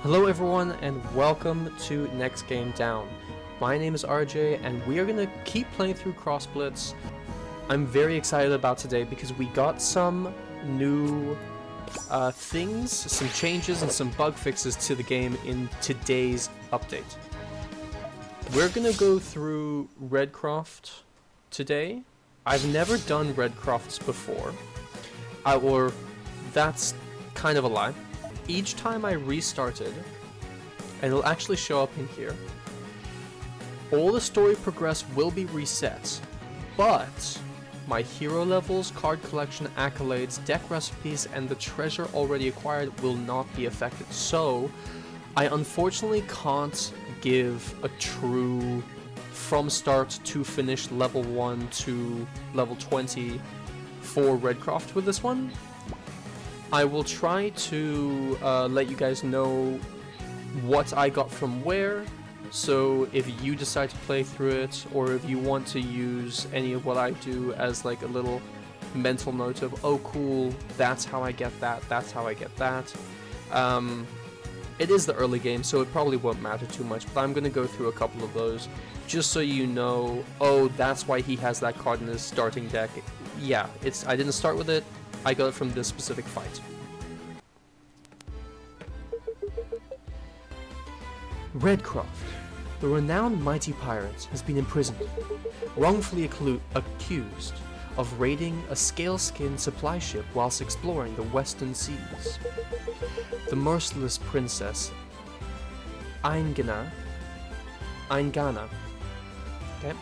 Hello everyone and welcome to Next Game Down. My name is RJ and we are going to keep playing through Cross Blitz. I'm very excited about today because we got some new things, some changes and some bug fixes to the game in today's update. We're going to go through Red Croft today. I've never done Red Crofts before, or that's kind of a lie. Each time I restarted, and it'll actually show up in here, all the story progress will be reset, but my hero levels, card collection, accolades, deck recipes, and the treasure already acquired will not be affected. So, I unfortunately can't give a true from start to finish level 1 to level 20 for Red Croft with this one. I will try to let you guys know what I got from where, so if you decide to play through it, or if you want to use any of what I do as like a little mental note of, oh cool, that's how I get that, that's how I get that. It is the early game, so it probably won't matter too much, but I'm going to go through a couple of those, just so you know, oh, that's why he has that card in his starting deck. Yeah, I didn't start with it. I got it from this specific fight. Red Croft, the renowned mighty pirate, has been imprisoned, wrongfully accused of raiding a scale-skin supply ship whilst exploring the western seas. The merciless princess Aingana, okay?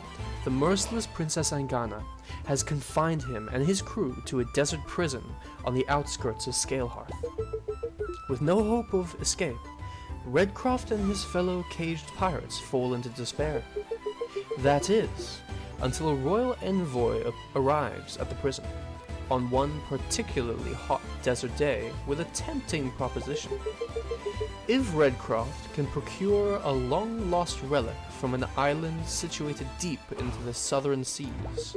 The merciless Princess Aingana has confined him and his crew to a desert prison on the outskirts of Scalehearth. With no hope of escape, Red Croft and his fellow caged pirates fall into despair. That is, until a royal envoy arrives at the prison on one particularly hot desert day with a tempting proposition. If Red Croft can procure a long-lost relic from an island situated deep into the southern seas,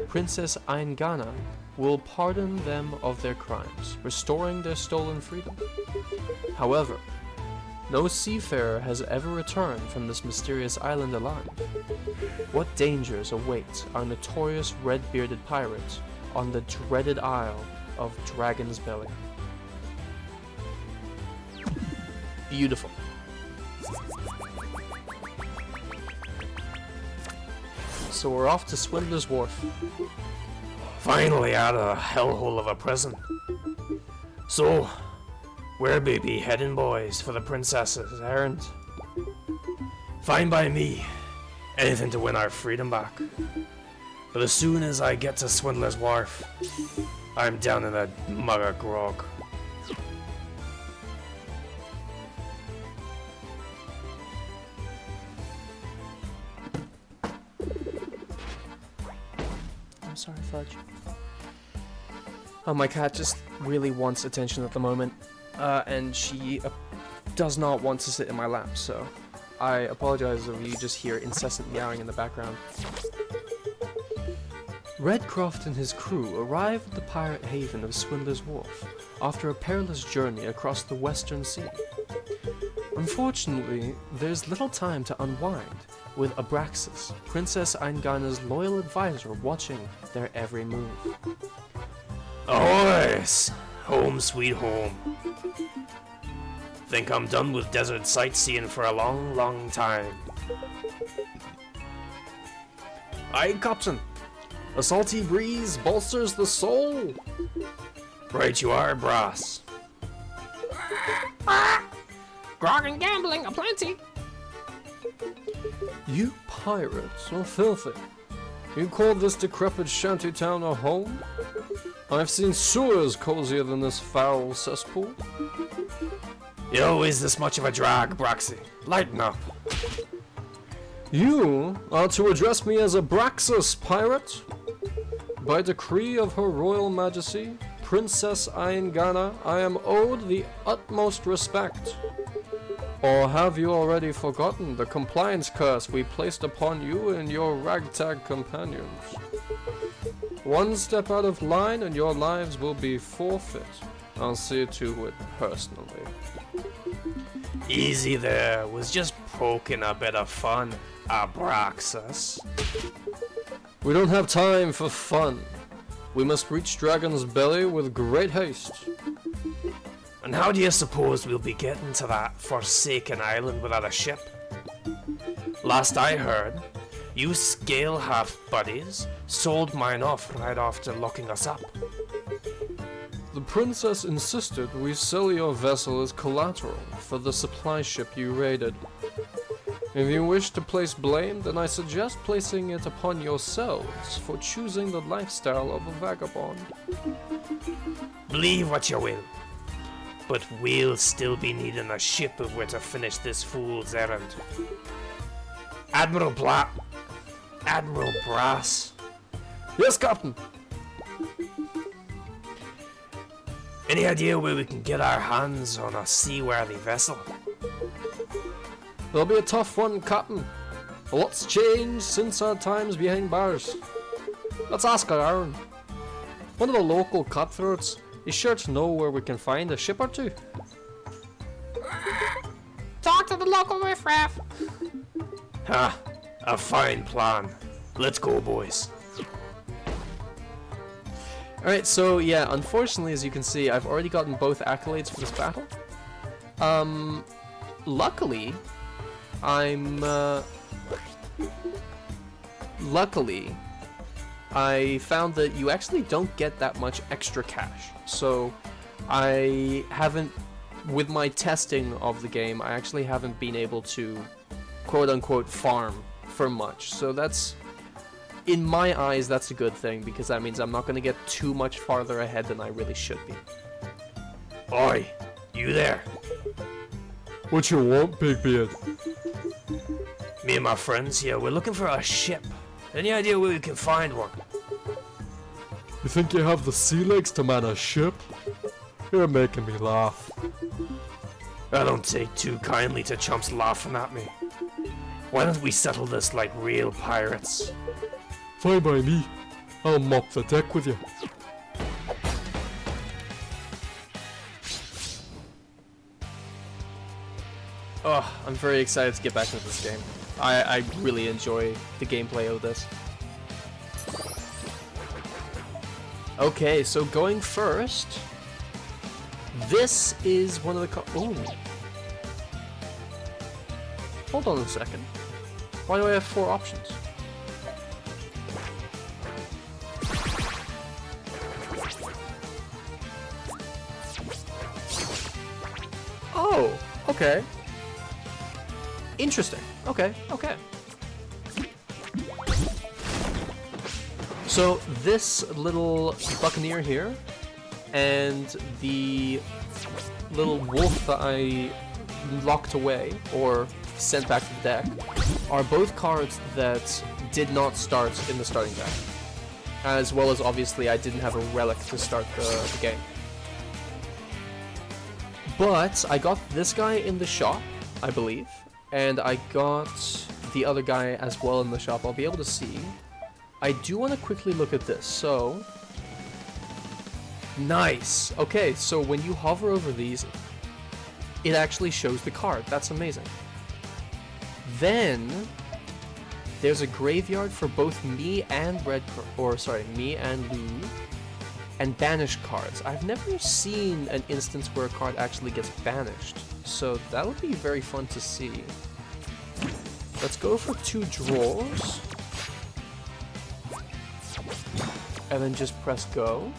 Princess Aingana will pardon them of their crimes, restoring their stolen freedom. However, no seafarer has ever returned from this mysterious island alive. What dangers await our notorious red-bearded pirate on the dreaded Isle of Dragon's Belly? Beautiful. So we're off to Swindler's Wharf. Finally out of the hellhole of a prison. So, where be we heading, boys, for the princess's errand? Fine by me. Anything to win our freedom back. But as soon as I get to Swindler's Wharf, I'm down in a mug of grog. I'm sorry, Fudge. Oh, my cat just really wants attention at the moment, and she does not want to sit in my lap, so I apologize if you just hear incessant meowing in the background. Red Croft and his crew arrive at the pirate haven of Swindler's Wharf after a perilous journey across the western sea. Unfortunately, there's little time to unwind, with Abraxas, Princess Aingana's loyal advisor, watching their every move. Ahoy! Home sweet home. Think I'm done with desert sightseeing for a long, long time. Aye, Captain. A salty breeze bolsters the soul. Right you are, brass. Grog and gambling aplenty. You pirates are filthy. You call this decrepit shantytown a home? I've seen sewers cozier than this foul cesspool. You always this much of a drag, Braxy. Lighten up. You are to address me as Abraxas, pirate? By decree of Her Royal Majesty, Princess Aingana, I am owed the utmost respect. Or have you already forgotten the compliance curse we placed upon you and your ragtag companions? One step out of line and your lives will be forfeit. I'll see to it personally. Easy there, was just poking a bit of fun, Abraxas. We don't have time for fun. We must reach Dragon's Belly with great haste. And how do you suppose we'll be getting to that forsaken island without a ship? Last I heard, you scale half buddies sold mine off right after locking us up. The princess insisted we sell your vessel as collateral for the supply ship you raided. If you wish to place blame, then I suggest placing it upon yourselves for choosing the lifestyle of a vagabond. Believe what you will, but we'll still be needing a ship if we're to finish this fool's errand. Admiral Brass. Yes, Captain. Any idea where we can get our hands on a seaworthy vessel? It'll be a tough one, Captain. A lot's changed since our times behind bars. Let's ask our Aaron. One of the local cutthroats is sure to know where we can find a ship or two. Talk to the local riffraff. Ha! A fine plan. Let's go, boys. Alright, so yeah, unfortunately, as you can see, I've already gotten both accolades for this battle. Luckily, Luckily, I found that you actually don't get that much extra cash. So, I haven't, with my testing of the game, I actually haven't been able to, quote-unquote, farm for much. So that's, in my eyes, that's a good thing, because that means I'm not going to get too much farther ahead than I really should be. Oi, you there? What you want, Big Beard? Me and my friends here, we're looking for a ship. Any idea where we can find one? You think you have the sea legs to man a ship? You're making me laugh. I don't take too kindly to chumps laughing at me. Why don't we settle this like real pirates? Fine by me. I'll mop the deck with you. Oh, I'm very excited to get back into this game. I really enjoy the gameplay of this. Okay, so going first, this is one of the ooh. Hold on a second. Why do I have 4 options? Oh, okay. Interesting. Okay, okay. So this little buccaneer here and the little wolf that I locked away or sent back to the deck are both cards that did not start in the starting deck. As well as obviously I didn't have a relic to start the game. But I got this guy in the shop, I believe. And I got the other guy as well in the shop. I'll be able to see. I do want to quickly look at this. So, nice. Okay, so when you hover over these, it actually shows the card. That's amazing. Then there's a graveyard for both me and me and Lou, and banished cards. I've never seen an instance where a card actually gets banished, so that would be very fun to see. Let's go for 2 draws, and then just press go.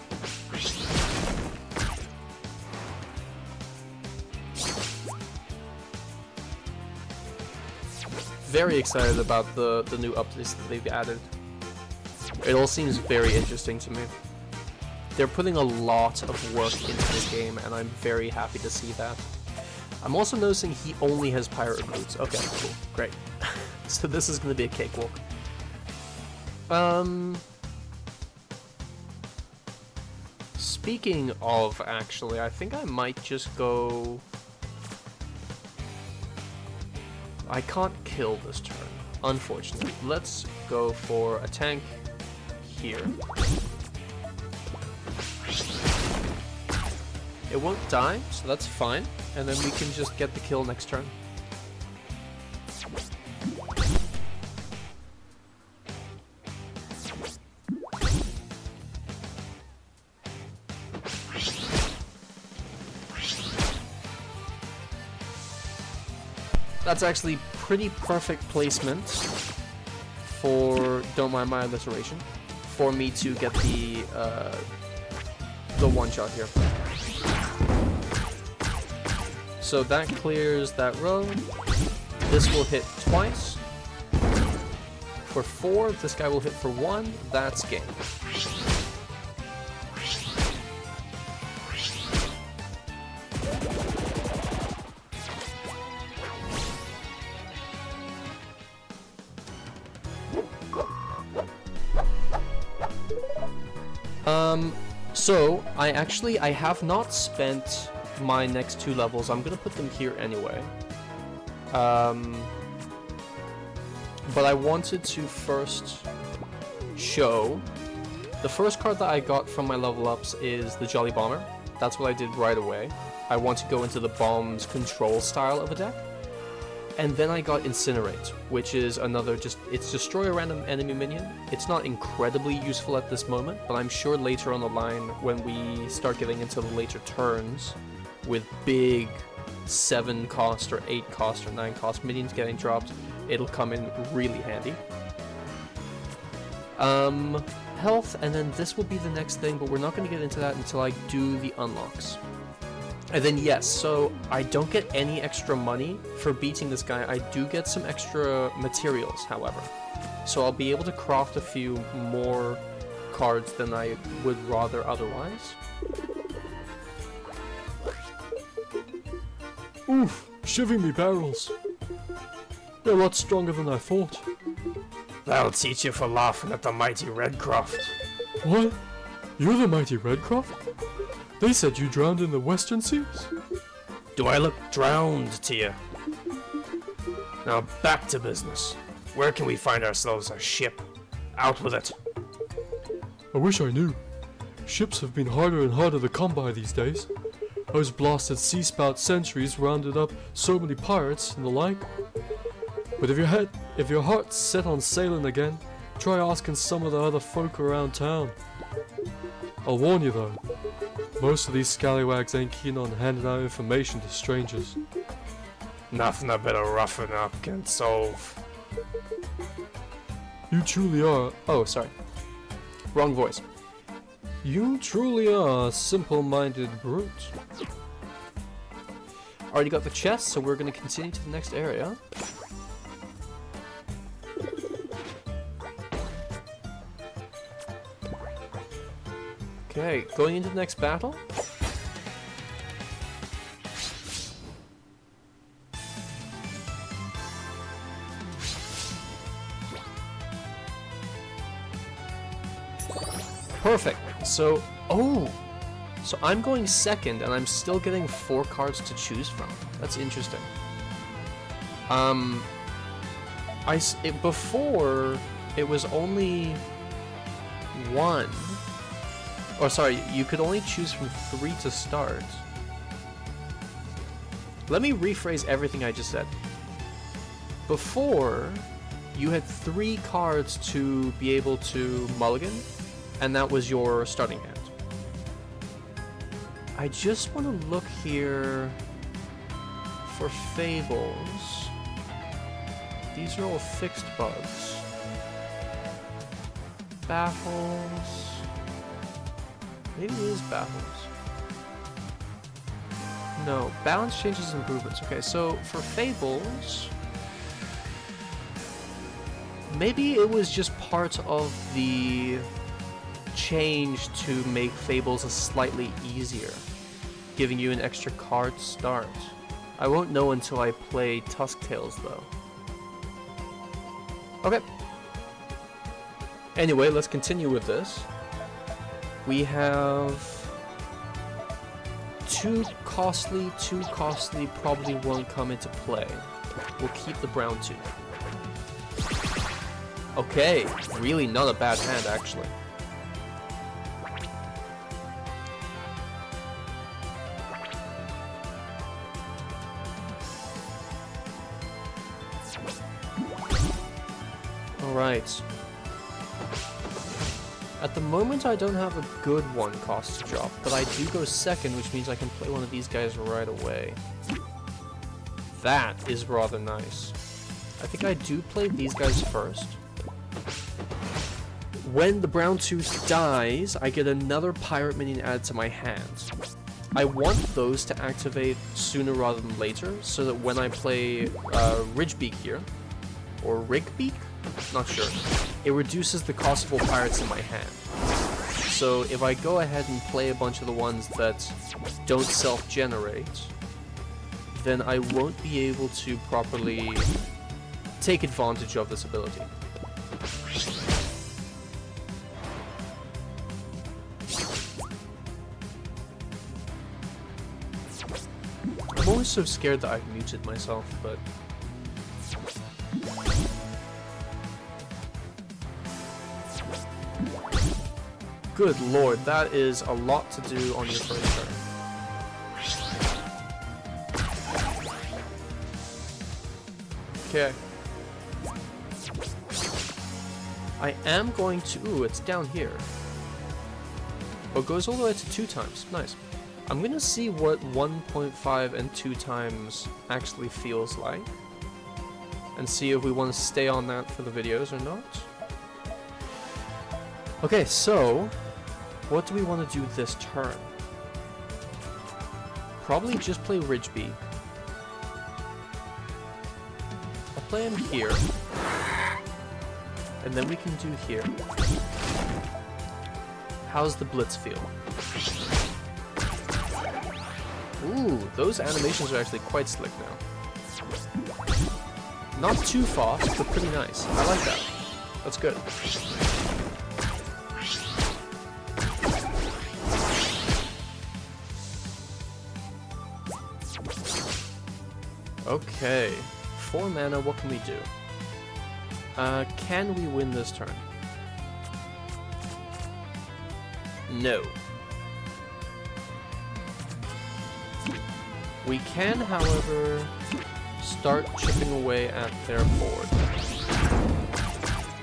Very excited about the new updates that they've added. It all seems very interesting to me. They're putting a lot of work into this game, and I'm very happy to see that. I'm also noticing he only has pirate recruits. Okay, cool, great. So this is going to be a cakewalk. Speaking of, actually, I think I might just go... I can't kill this turn, unfortunately. Let's go for a tank here. It It won't die, so that's fine. And then we can just get the kill next turn. That's actually pretty perfect placement for, don't mind my alliteration, for me to get the one shot here. So that clears that row. This will hit twice. For 4, this guy will hit for 1. That's game. So I have not spent my next 2 levels. I'm gonna put them here anyway. But I wanted to first show the first card that I got from my level ups is the Jolly Bomber. That's what I did right away. I want to go into the bombs control style of a deck. And then I got Incinerate, which is another it's destroy a random enemy minion. It's not incredibly useful at this moment, but I'm sure later on the line, when we start getting into the later turns, with big 7 cost or 8 cost or 9 cost minions getting dropped, it'll come in really handy. Health, and then this will be the next thing, but we're not going to get into that until I do the unlocks. And then yes, so I don't get any extra money for beating this guy. I do get some extra materials, however. So I'll be able to craft a few more cards than I would rather otherwise. Oof, shivving me barrels. They're a lot stronger than I thought. That'll teach you for laughing at the mighty Red Croft. What? You're the mighty Red Croft? They said you drowned in the Western Seas? Do I look drowned to you? Now back to business. Where can we find ourselves a ship? Out with it. I wish I knew. Ships have been harder and harder to come by these days. Those blasted sea spout sentries rounded up so many pirates and the like. But if your heart's set on sailing again, try asking some of the other folk around town. I'll warn you though, most of these scallywags ain't keen on handing out information to strangers. Nothing a bit of roughing up can solve. You truly are. Oh, sorry. Wrong voice. You truly are a simple-minded brute. Already got the chest, so we're going to continue to the next area. Okay, going into the next battle. Perfect. So, so I'm going second, and I'm still getting 4 cards to choose from. That's interesting. Before it was only 1. Oh, sorry, you could only choose from 3 to start. Let me rephrase everything I just said. Before, you had 3 cards to be able to mulligan, and that was your starting hand. I just want to look here for Fables. These are all fixed bugs. Battles. Maybe it is battles. No, balance changes and improvements. Okay, so for Fables, maybe it was just part of the change to make Fables a slightly easier, giving you an extra card start. I won't know until I play Tusk Tales though. Okay. Anyway, let's continue with this. We have 2 costly, probably won't come into play. We'll keep the brown 2. Okay, really not a bad hand actually. Alright. At the moment I don't have a good one cost to drop, but I do go second, which means I can play one of these guys right away. That is rather nice. I think I do play these guys first. When the brown tooth dies, I get another pirate minion added to my hand. I want those to activate sooner rather than later, so that when I play Ridgebeak here, or Rigbeak? Not sure. It reduces the cost of all pirates in my hand. So if I go ahead and play a bunch of the ones that don't self-generate, then I won't be able to properly take advantage of this ability. I'm always so scared that I've muted myself, but... Good lord, that is a lot to do on your first turn. Okay. I am going to... Ooh, it's down here. Oh, it goes all the way to 2 times. Nice. I'm gonna see what 1.5 and 2 times actually feels like. And see if we want to stay on that for the videos or not. Okay, so... what do we want to do this turn? Probably just play Ridgebeak. I'll play him here. And then we can do here. How's the Blitz feel? Ooh, those animations are actually quite slick now. Not too fast, but pretty nice. I like that. That's good. Okay, 4 mana, what can we do? Can we win this turn? No. We can, however, start chipping away at their board.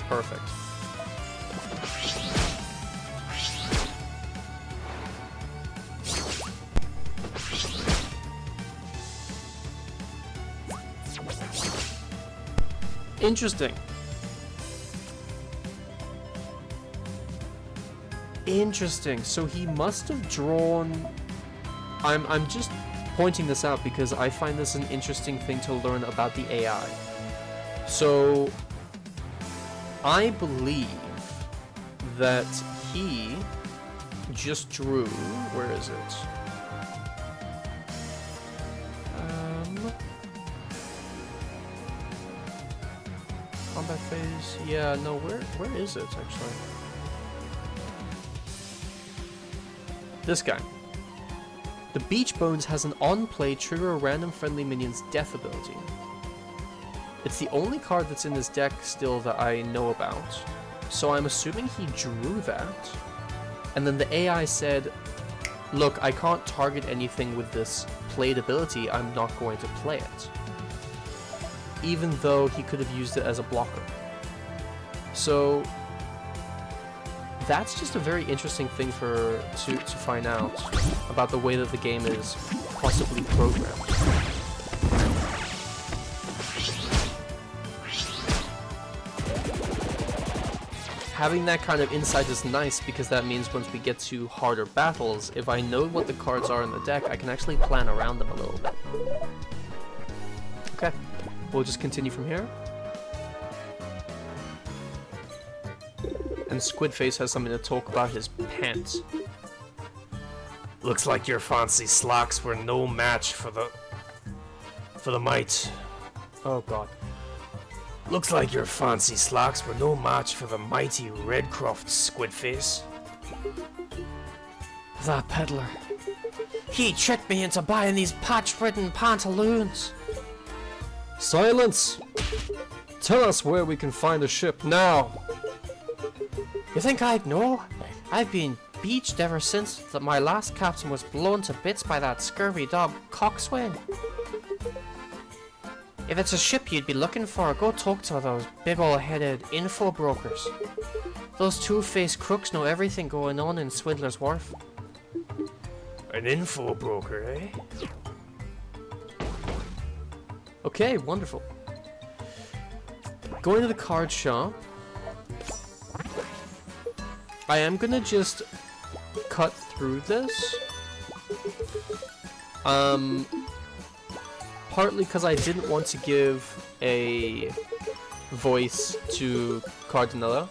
Perfect. Interesting. Interesting. So he must have drawn... I'm just pointing this out because I find this an interesting thing to learn about the AI. So I believe that he just drew... Where is it? Combat phase? Yeah, no, where is it, actually? This guy. The Beach Bones has an on-play trigger a random friendly minion's death ability. It's the only card that's in this deck still that I know about, so I'm assuming he drew that, and then the AI said, look, I can't target anything with this played ability, I'm not going to play it. Even though he could have used it as a blocker. So that's just a very interesting thing to find out about the way that the game is possibly programmed. Having that kind of insight is nice because that means once we get to harder battles, if I know what the cards are in the deck, I can actually plan around them a little bit. Okay. We'll just continue from here. And Squidface has something to talk about his pants. Looks like your fancy slacks were no match for the might. Oh god. Looks like your fancy slacks were no match for the mighty Red Croft, Squidface. That peddler. He tricked me into buying these patch-ridden pantaloons. Silence! Tell us where we can find a ship now! You think I'd know? I've been beached ever since my last captain was blown to bits by that scurvy dog Coxswain. If it's a ship you'd be looking for, go talk to those big ol'-headed info brokers. Those two-faced crooks know everything going on in Swindler's Wharf. An info broker, eh? Okay, wonderful. Going to the card shop. I am gonna just cut through this. Partly because I didn't want to give a voice to Cardinella,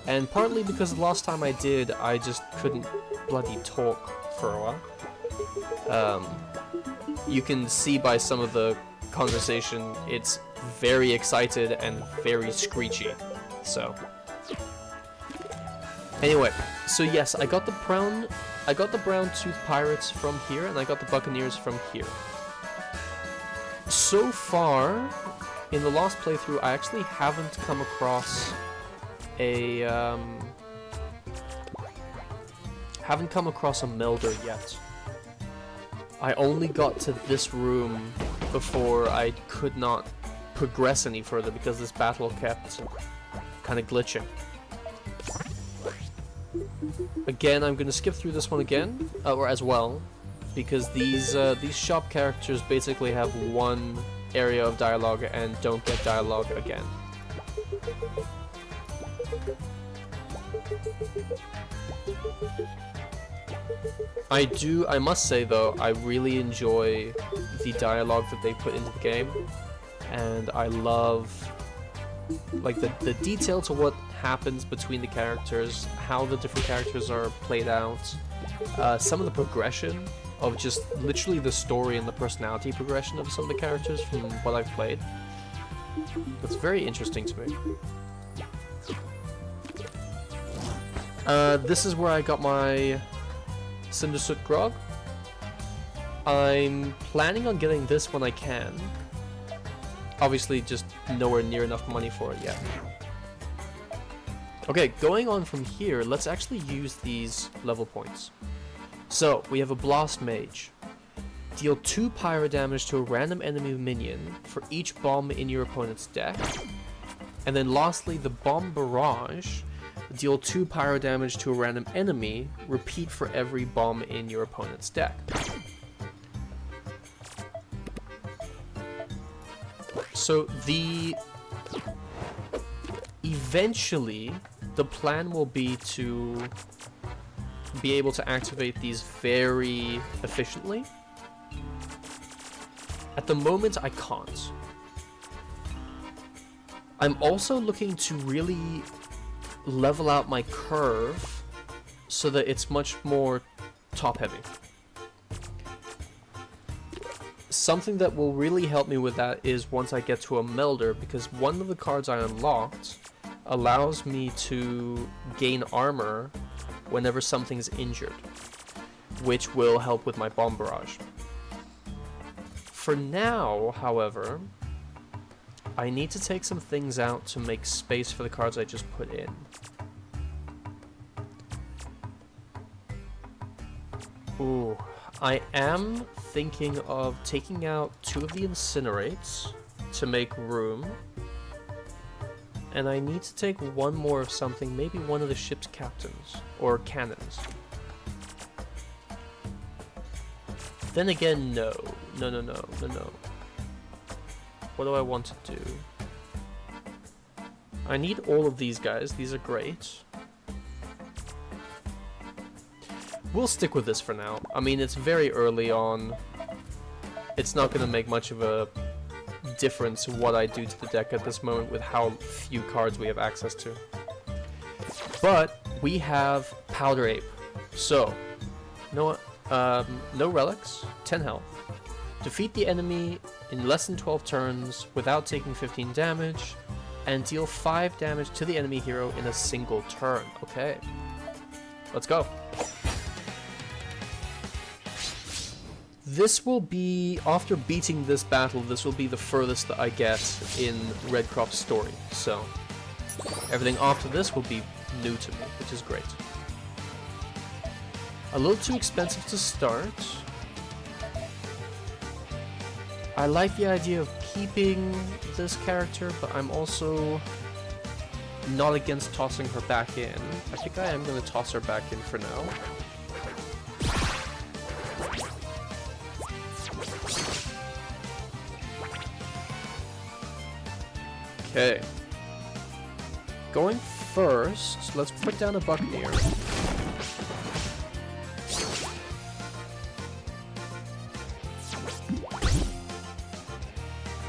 and partly because the last time I did, I just couldn't bloody talk for a while. You can see by some of the conversation, it's very excited and very screechy. So, anyway, so yes, I got the brown tooth pirates from here, and I got the buccaneers from here. So far, in the last playthrough, I actually haven't come across a melder yet. I only got to this room before I could not progress any further because this battle kept kind of glitching. Again, I'm gonna skip through this one again, or as well, because these shop characters basically have one area of dialogue and don't get dialogue again. I must say though, I really enjoy the dialogue that they put into the game, and I love like the detail to what happens between the characters, how the different characters are played out, some of the progression of just literally the story and the personality progression of some of the characters from what I've played. That's very interesting to me. This is where I got my Cindersoot Grog. I'm planning on getting this when I can. Obviously, just nowhere near enough money for it yet. Okay, going on from here, let's actually use these level points. So, we have a Blast Mage. Deal 2 pyro damage to a random enemy minion for each bomb in your opponent's deck. And then lastly, the Bomb Barrage. Deal 2 pyro damage to a random enemy, repeat for every bomb in your opponent's deck. So eventually, the plan will be to be able to activate these very efficiently. At the moment, I can't. I'm also looking to really level out my curve so that it's much more top-heavy. Something that will really help me with that is once I get to a melder, because one of the cards I unlocked allows me to gain armor whenever something's injured, which will help with my bomb barrage. For now, however, I need to take some things out to make space for the cards I just put in. Ooh, I am thinking of taking out 2 of the incinerates to make room. And I need to take 1 more of something, maybe one of the ship's captains, or cannons. Then again, no. No. What do I want to do? I need all of these guys, these are great. We'll stick with this for now. I mean, it's very early on. It's not going to make much of a difference what I do to the deck at this moment with how few cards we have access to. But we have Powder Ape. So, no relics, 10 health. Defeat the enemy in less than 12 turns without taking 15 damage, and deal 5 damage to the enemy hero in a single turn. Okay, let's go. This will be, after beating this battle, this will be the furthest that I get in Red Croft Story. So, everything after this will be new to me, which is great. A little too expensive to start. I like the idea of keeping this character, but I'm also not against tossing her back in. I think I am going to toss her back in for now. Okay. Going first, let's put down a Buccaneer.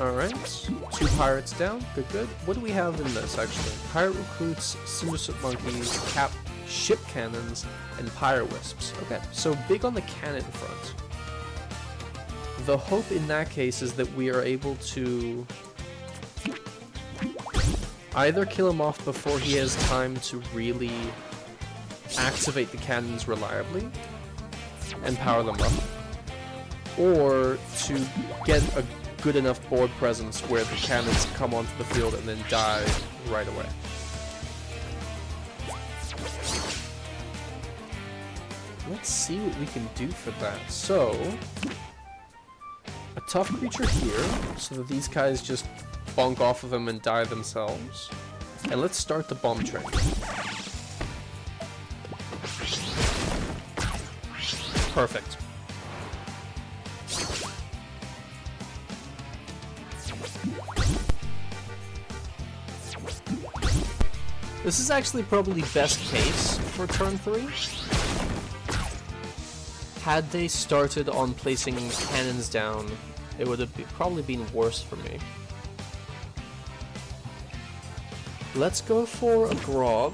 Alright, 2 pirates down, good, good. What do we have in this, actually? Pirate recruits, Cindersuit monkeys, cap, ship cannons, and pirate wisps. Okay, so big on the cannon front. The hope in that case is that we are able to either kill him off before he has time to really activate the cannons reliably and power them up, or to get a good enough board presence where the cannons come onto the field and then die right away. Let's see what we can do for that. So, a tough creature here, so that these guys just bonk off of them and die themselves. And let's start the bomb train. Perfect. This is actually probably best case for turn 3. Had they started on placing cannons down, it would have probably been worse for me. Let's go for a grog.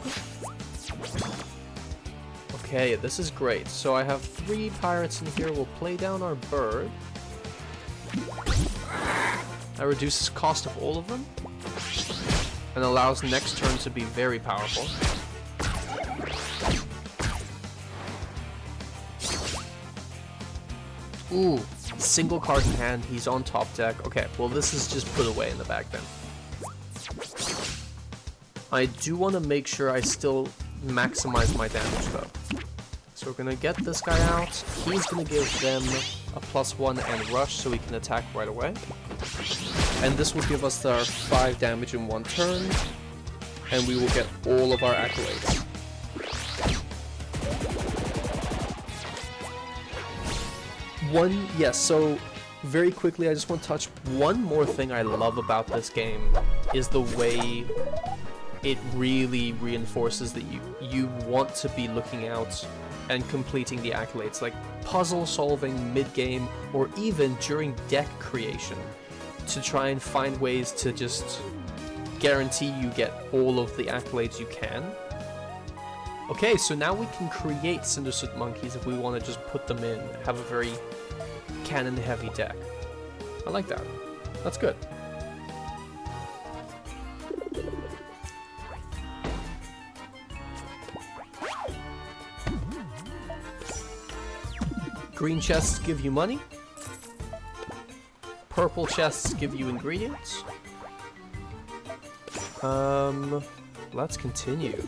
Okay, this is great. So I have 3 pirates in here. We'll play down our bird. That reduces cost of all of them and allows next turn to be very powerful. Ooh, single card in hand, he's on top deck. Okay, well this is just put away in the back then. I do want to make sure I still maximize my damage though. So we're gonna get this guy out. He's gonna give them a +1 and rush so we can attack right away. And this will give us our 5 damage in 1 turn, and we will get all of our accolades. Yes, so very quickly I just want to touch one more thing I love about this game is the way it really reinforces that you want to be looking out and completing the accolades, like puzzle solving mid-game or even during deck creation, to try and find ways to just guarantee you get all of the accolades you can. Okay, so now we can create Cindersuit monkeys if we want to just put them in, have a very cannon-heavy deck. I like that. That's good. Green chests give you money. Purple chests give you ingredients. Let's continue.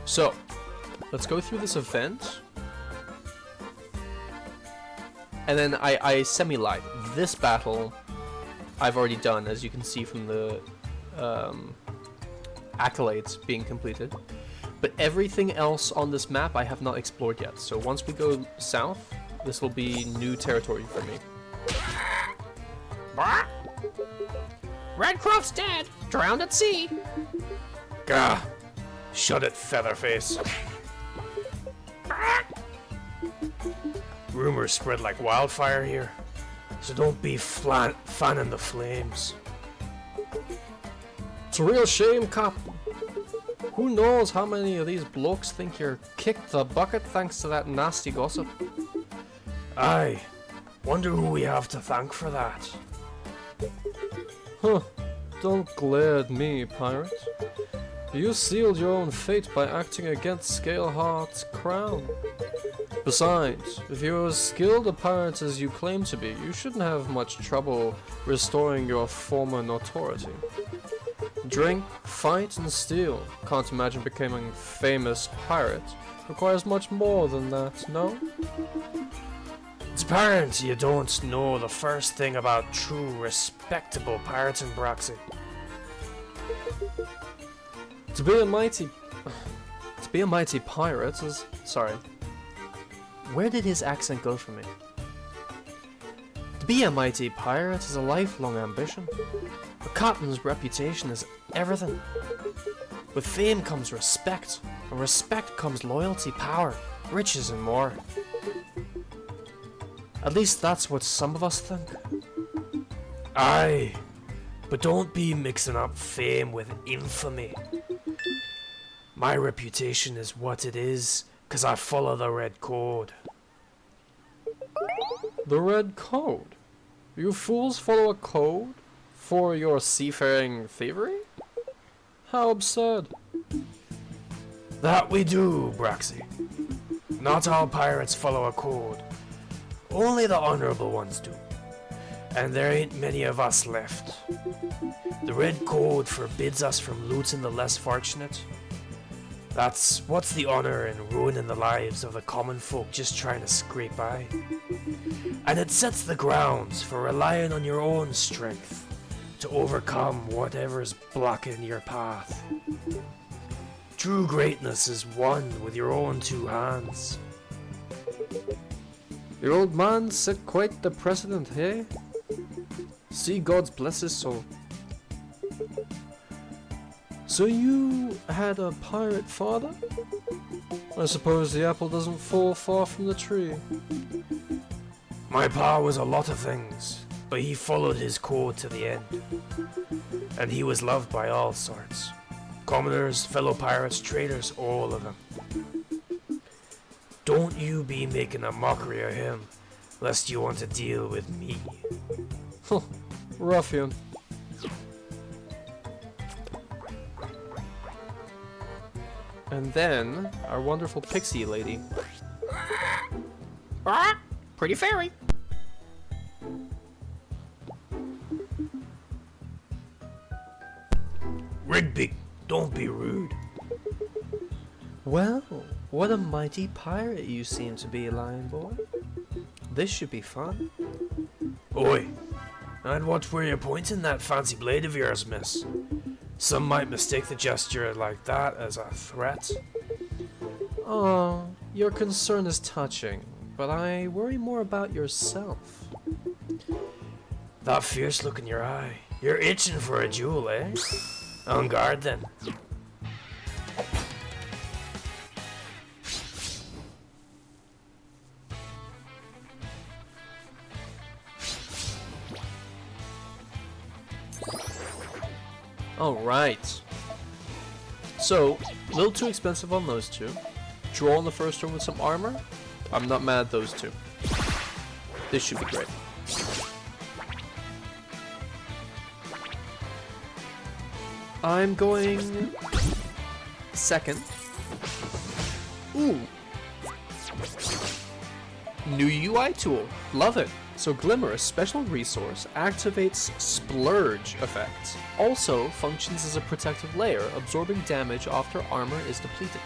So, let's go through this event. And then I semi-lied. This battle I've already done, as you can see from the accolades being completed. But everything else on this map I have not explored yet. So once we go south, this will be new territory for me. Red Croft's dead, drowned at sea. Gah! Shut it, Featherface. Rumors spread like wildfire here, so don't be fanning the flames. It's a real shame, Cap. Who knows how many of these blokes think you're kicked the bucket thanks to that nasty gossip? Aye. Wonder who we have to thank for that. Huh. Don't glare at me, pirate. You sealed your own fate by acting against Scaleheart's crown. Besides, if you're as skilled a pirate as you claim to be, you shouldn't have much trouble restoring your former notoriety. Drink, fight, and steal. Can't imagine becoming famous pirate. Requires much more than that, no? It's apparent you don't know the first thing about true, respectable pirates in Broxy. To be a mighty pirate is... Sorry. Where did his accent go for me? To be a mighty pirate is a lifelong ambition. A captain's reputation is everything. With fame comes respect, and respect comes loyalty, power, riches, and more. At least that's what some of us think. Aye, but don't be mixing up fame with infamy. My reputation is what it is, 'cause I follow the Red Code. The Red Code? You fools follow a code for your seafaring thievery? How absurd. That we do, Broxy. Not all pirates follow a code. Only the honorable ones do. And there ain't many of us left. The Red Code forbids us from looting the less fortunate. What's the honor in ruining the lives of the common folk just trying to scrape by? And it sets the grounds for relying on your own strength to overcome whatever's blocking your path. True greatness is won with your own two hands. Your old man set quite the precedent, hey? See God's bless his soul. So you had a pirate father? I suppose the apple doesn't fall far from the tree. My pa was a lot of things, but he followed his code to the end. And he was loved by all sorts. Commoners, fellow pirates, traders, all of them. Don't you be making a mockery of him, lest you want to deal with me. Ruffian. And then, our wonderful pixie lady. Pretty fairy. Rigby, don't be rude. Well, what a mighty pirate you seem to be, Lion Boy. This should be fun. Oi, I'd watch where you're pointing that fancy blade of yours, miss. Some might mistake the gesture like that as a threat. Oh, your concern is touching, but I worry more about yourself. That fierce look in your eye. You're itching for a jewel, eh? On guard then. Alright. So, a little too expensive on those two. Draw on the first turn with some armor. I'm not mad at those two. This should be great. I'm going second. Ooh. New UI tool. Love it. So Glimmer, a special resource, activates splurge effects. Also functions as a protective layer, absorbing damage after armor is depleted.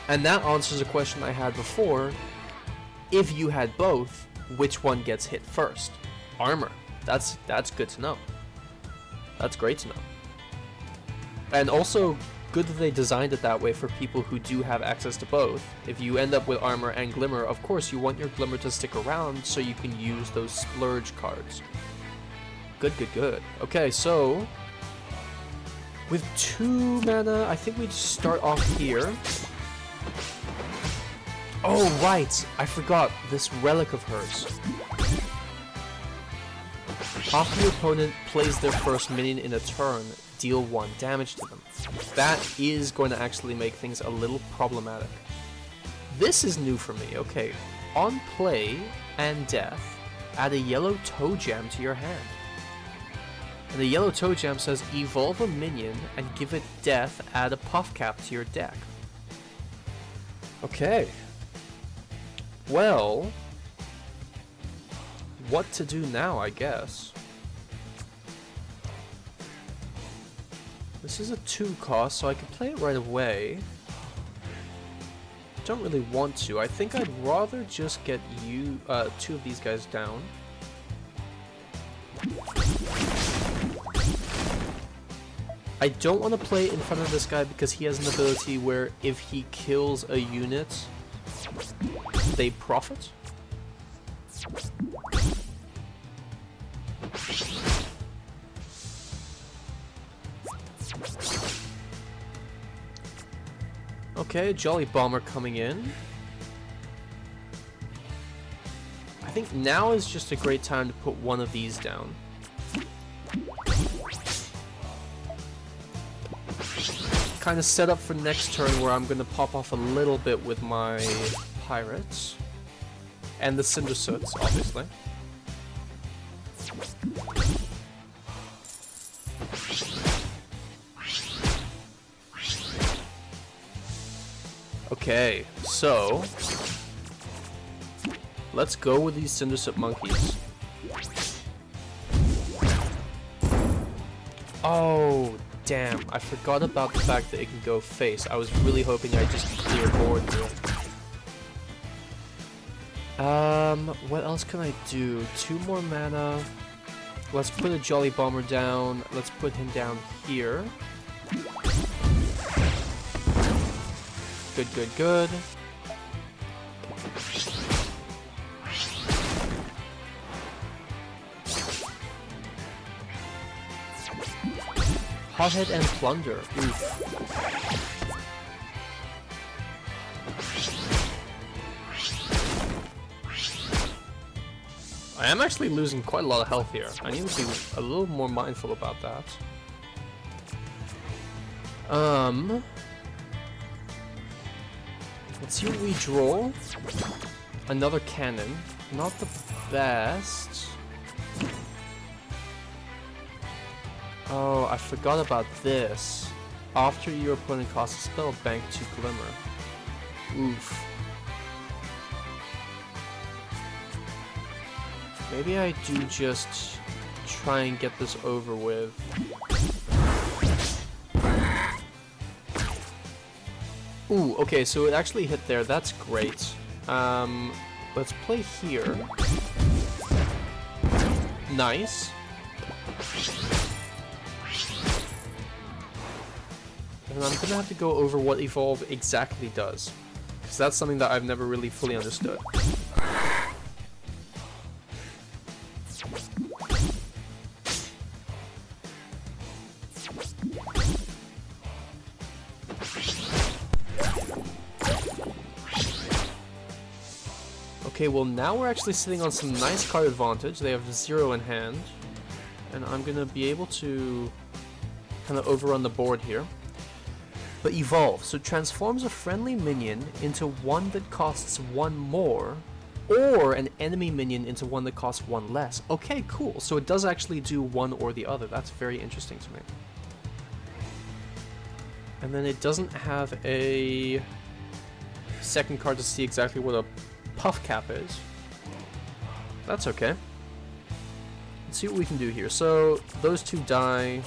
And that answers a question I had before. If you had both, which one gets hit first? Armor. That's good to know. That's great to know. And also, good that they designed it that way for people who do have access to both. If you end up with armor and glimmer, of course you want your glimmer to stick around so you can use those splurge cards. Good, good, good. Okay, so with 2 mana, I think we'd start off here. Oh, right! I forgot this relic of hers. After your opponent plays their first minion in a turn, deal 1 damage to them. That is going to actually make things a little problematic. This is new for me. Okay, on play and death, add a yellow toe jam to your hand. And the yellow toe jam says evolve a minion and give it death, add a puff cap to your deck. Okay. Well, what to do now, I guess. This is a 2 cost, so I can play it right away. don't really want to. I think I'd rather just get you, two of these guys down. I don't want to play in front of this guy because he has an ability where if he kills a unit, they profit. Okay, Jolly Bomber coming in. I think now is just a great time to put one of these down. Kind of set up for next turn where I'm going to pop off a little bit with my pirates. And the Cinder Soots, obviously. Okay, so let's go with these Cinder Soot monkeys. Oh, damn. I forgot about the fact that it can go face. I was really hoping I'd just clear board here. What else can I do? 2 more mana. Let's put a Jolly Bomber down. Let's put him down here. Good, good, good. Hothead and Plunder. Oof. I am actually losing quite a lot of health here. I need to be a little more mindful about that. Let's see what we draw. Another cannon. Not the best. Oh, I forgot about this. After your opponent casts a spell, bank 2 Glimmer. Oof. Maybe I do just try and get this over with. Ooh, okay, so it actually hit there. That's great. Let's play here. Nice. And I'm gonna have to go over what Evolve exactly does, because that's something that I've never really fully understood. Okay, well now we're actually sitting on some nice card advantage. They have 0 in hand, and I'm gonna be able to kind of overrun the board here. But Evolve, so transforms a friendly minion into one that costs 1 more, or an enemy minion into one that costs 1 less. Okay, cool. So it does actually do one or the other. That's very interesting to me. And then it doesn't have a second card to see exactly what a puff cap is. That's okay. Let's see what we can do here. So those 2 die.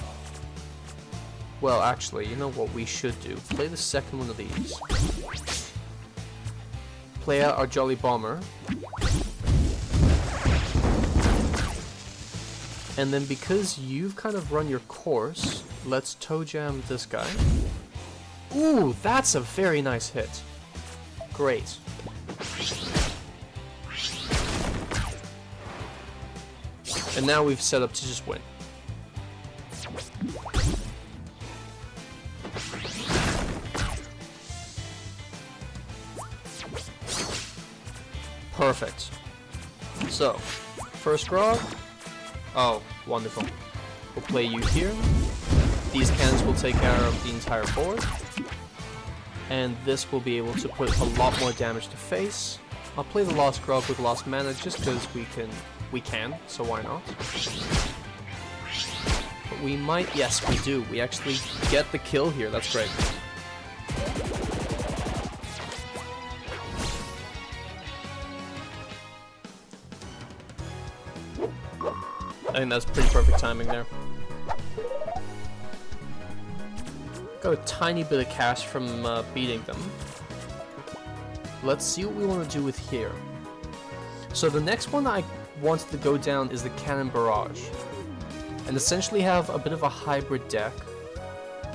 Well, actually, you know what we should do? Play the second one of these. Play out our Jolly Bomber. And then because you've kind of run your course, let's toe jam this guy. Ooh, that's a very nice hit. Great. And now we've set up to just win. Perfect. So, first grog. Oh, wonderful. We'll play you here. These cannons will take care of the entire board. And this will be able to put a lot more damage to face. I'll play the Lost Grog with Lost Mana just because we can, so why not? But we might, yes we do. We actually get the kill here, that's great. I think that's pretty perfect timing there. Got a tiny bit of cash from beating them. let's see what we want to do with here. So the next one I wanted to go down is the Cannon Barrage, and essentially have a bit of a hybrid deck.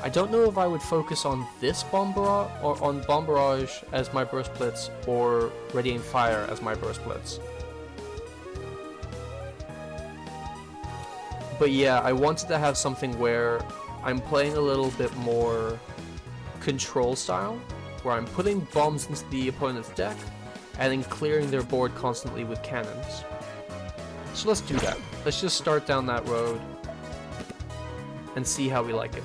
I don't know if I would focus on this Bomb Barrage, or on Bomb Barrage as my Burst Blitz, or Ready Aim Fire as my Burst Blitz. But yeah, I wanted to have something where I'm playing a little bit more control style, where I'm putting bombs into the opponent's deck, and then clearing their board constantly with cannons. So let's do that. Let's just start down that road, and see how we like it.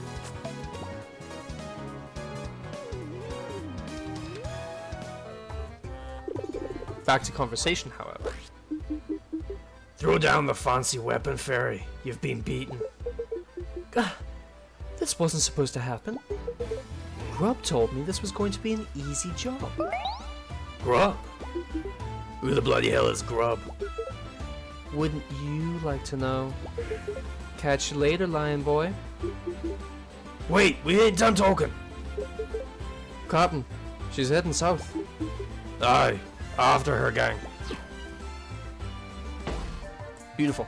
Back to conversation, however. Throw down the fancy weapon, Fairy. You've been beaten. This wasn't supposed to happen. Grub told me this was going to be an easy job. Grub? Who the bloody hell is Grub? Wouldn't you like to know? Catch you later, lion boy. Wait, we ain't done talking. Captain, she's heading south. Aye, after her, gang. Beautiful.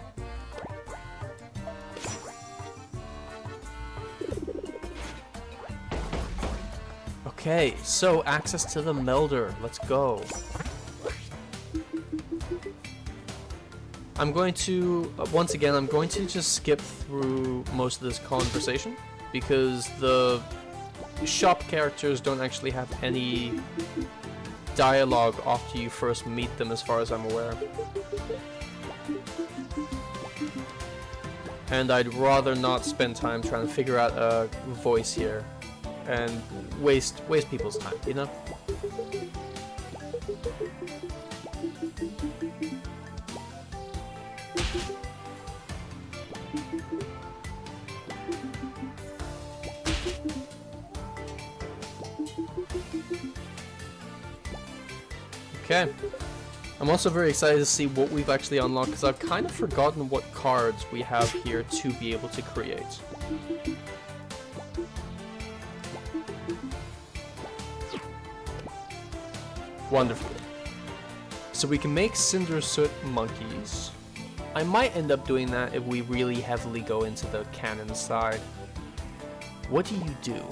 Okay, so access to the melder. Let's go. I'm going to, once again, I'm going to just skip through most of this conversation because the shop characters don't actually have any dialogue after you first meet them, as far as I'm aware. And I'd rather not spend time trying to figure out a voice here and waste people's time, you know? Okay. I'm also very excited to see what we've actually unlocked, because I've kind of forgotten what cards we have here to be able to create. Wonderful. So we can make Cinder Soot monkeys. I might end up doing that if we really heavily go into the cannon side. What do?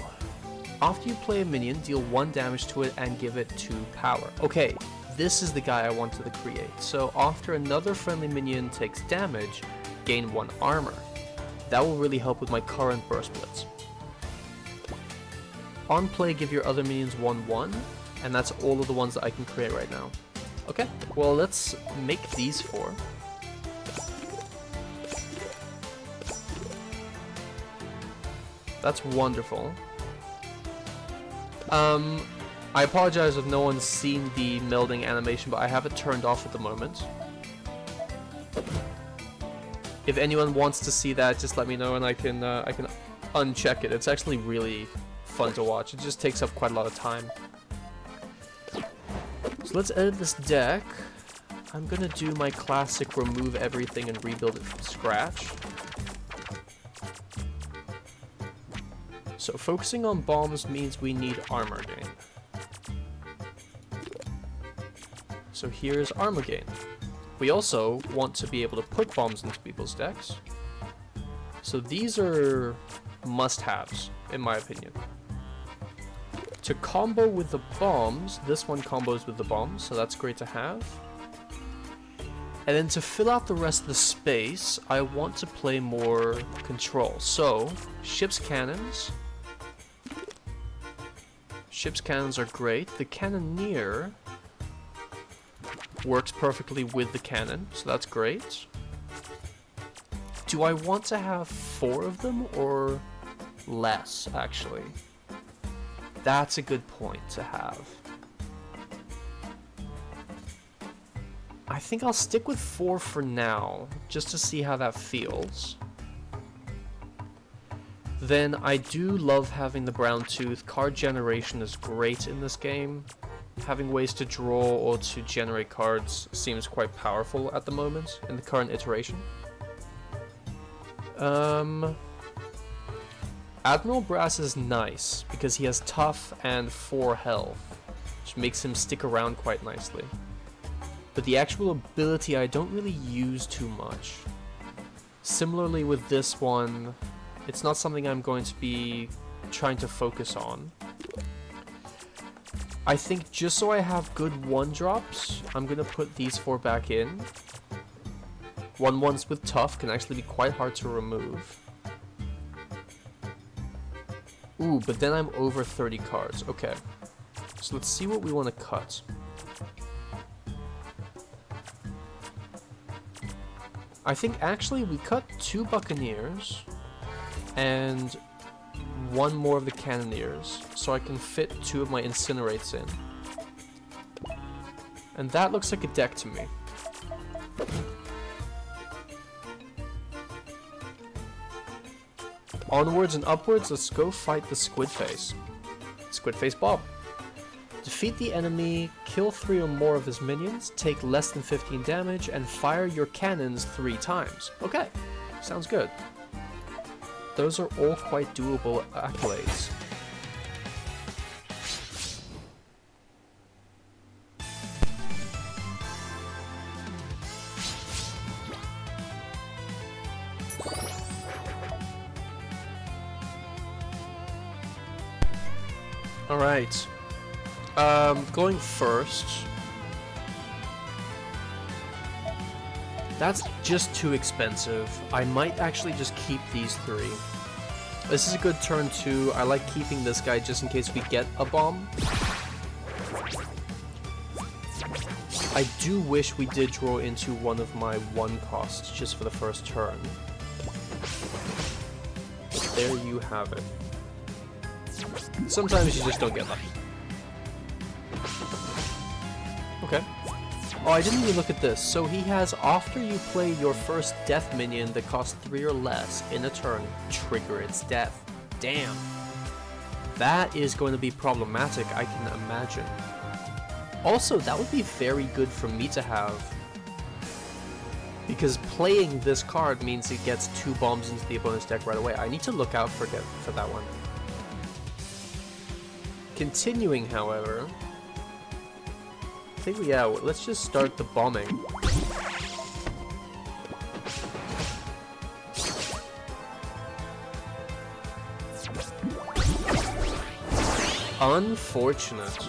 After you play a minion, deal 1 damage to it and give it 2 power. Okay, this is the guy I wanted to create. So after another friendly minion takes damage, gain 1 armor. That will really help with my current Burst Blitz. On play, give your other minions 1/1, and that's all of the ones that I can create right now. Okay, well let's make these 4. That's wonderful. I apologize if no one's seen the melding animation, but I have it turned off at the moment. If anyone wants to see that, just let me know and I can uncheck it. It's actually really fun to watch. It just takes up quite a lot of time. So let's edit this deck. I'm gonna do my classic remove everything and rebuild it from scratch. So focusing on bombs means we need armor gain. So here's armor gain. We also want to be able to put bombs into people's decks. So these are must-haves, in my opinion. To combo with the bombs, this one combos with the bombs, so that's great to have. And then to fill out the rest of the space, I want to play more control. So, ship's cannons. Ship's cannons are great. The cannoneer works perfectly with the cannon, so that's great. Do I want to have 4 of them or less, actually? That's a good point to have. I think I'll stick with 4 for now, just to see how that feels. Then I do love having the brown tooth. Card generation is great in this game. Having ways to draw or to generate cards seems quite powerful at the moment in the current iteration. Admiral Brass is nice because he has tough and 4 health. which makes him stick around quite nicely. But the actual ability I don't really use too much. Similarly with this one, it's not something I'm going to be trying to focus on. I think just so I have good 1-drops, I'm going to put these 4 back in. 1/1s with tough can actually be quite hard to remove. Ooh, but then I'm over 30 cards. Okay. So let's see what we want to cut. I think actually we cut 2 Buccaneers and 1 more of the Cannoneers, so I can fit 2 of my Incinerates in. And that looks like a deck to me. Onwards and upwards, let's go fight the Squid Face. Squid Face Bob. Defeat the enemy, kill 3 or more of his minions, take less than 15 damage, and fire your cannons 3 times. Okay, sounds good. Those are all quite doable accolades. Alright. Going first. That's just too expensive. I might actually just keep these 3. This is a good turn too. I like keeping this guy just in case we get a bomb. I do wish we did draw into one of my 1 costs just for the first turn. But there you have it. Sometimes you just don't get lucky. Okay. Oh, I didn't even look at this. So he has, after you play your first death minion that costs 3 or less in a turn, trigger its death. Damn. That is going to be problematic, I can imagine. Also, that would be very good for me to have. Because playing this card means it gets 2 bombs into the opponent's deck right away. I need to look out for that one. Continuing, however, I think let's just start the bombing. Unfortunate.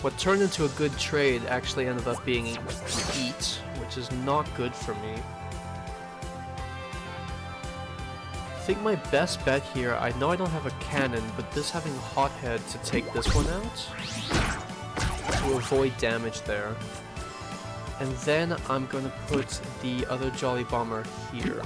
What turned into a good trade actually ended up being eat, which is not good for me. I think my best bet here, I know I don't have a cannon, but this having Hothead to take this one out to avoid damage there. And then I'm gonna put the other Jolly Bomber here.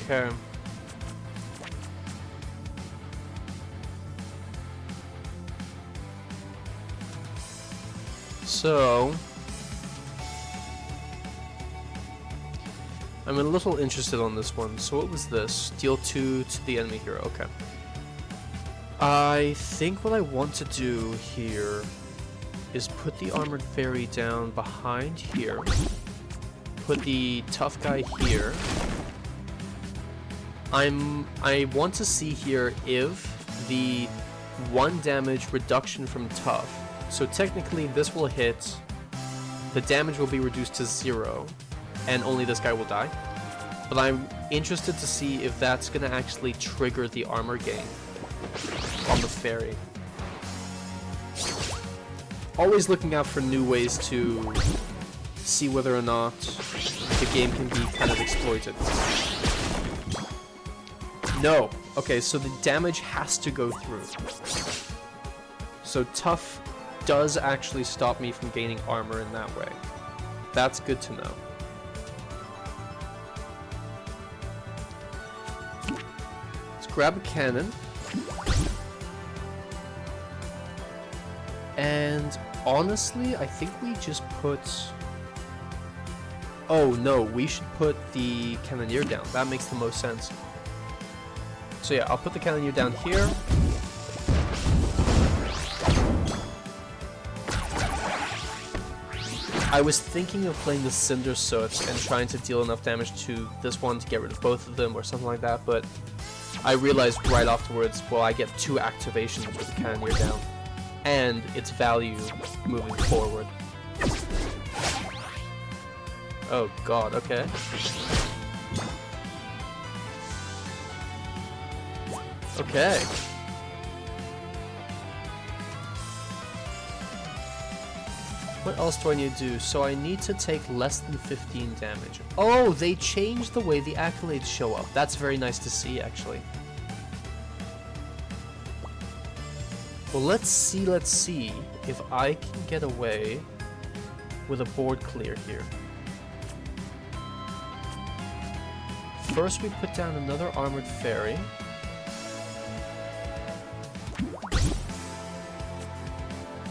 Okay. So I'm a little interested on this one. So what was this? Deal 2 to the enemy hero. Okay. I think what I want to do here is put the Armored Fairy down behind here. Put the tough guy here. I want to see here if the 1 damage reduction from tough. So technically this will hit, the damage will be reduced to 0, and only this guy will die. But I'm interested to see if that's going to actually trigger the armor gain on the fairy. Always looking out for new ways to see whether or not the game can be kind of exploited. No. Okay, so the damage has to go through. So tough does actually stop me from gaining armor in that way. That's good to know. Let's grab a cannon. And honestly, I think we just put Oh no, we should put the cannoneer down. That makes the most sense. So yeah, I'll put the cannoneer down here. I was thinking of playing the Cinder Soot and trying to deal enough damage to this one to get rid of both of them or something like that, but I realized right afterwards, well, I get 2 activations with the cannoneer down, and its value moving forward. Oh god, okay. Okay. What else do I need to do? So I need to take less than 15 damage. Oh, they changed the way the accolades show up. That's very nice to see, actually. Well, let's see if I can get away with a board clear here. First, we put down another armored fairy.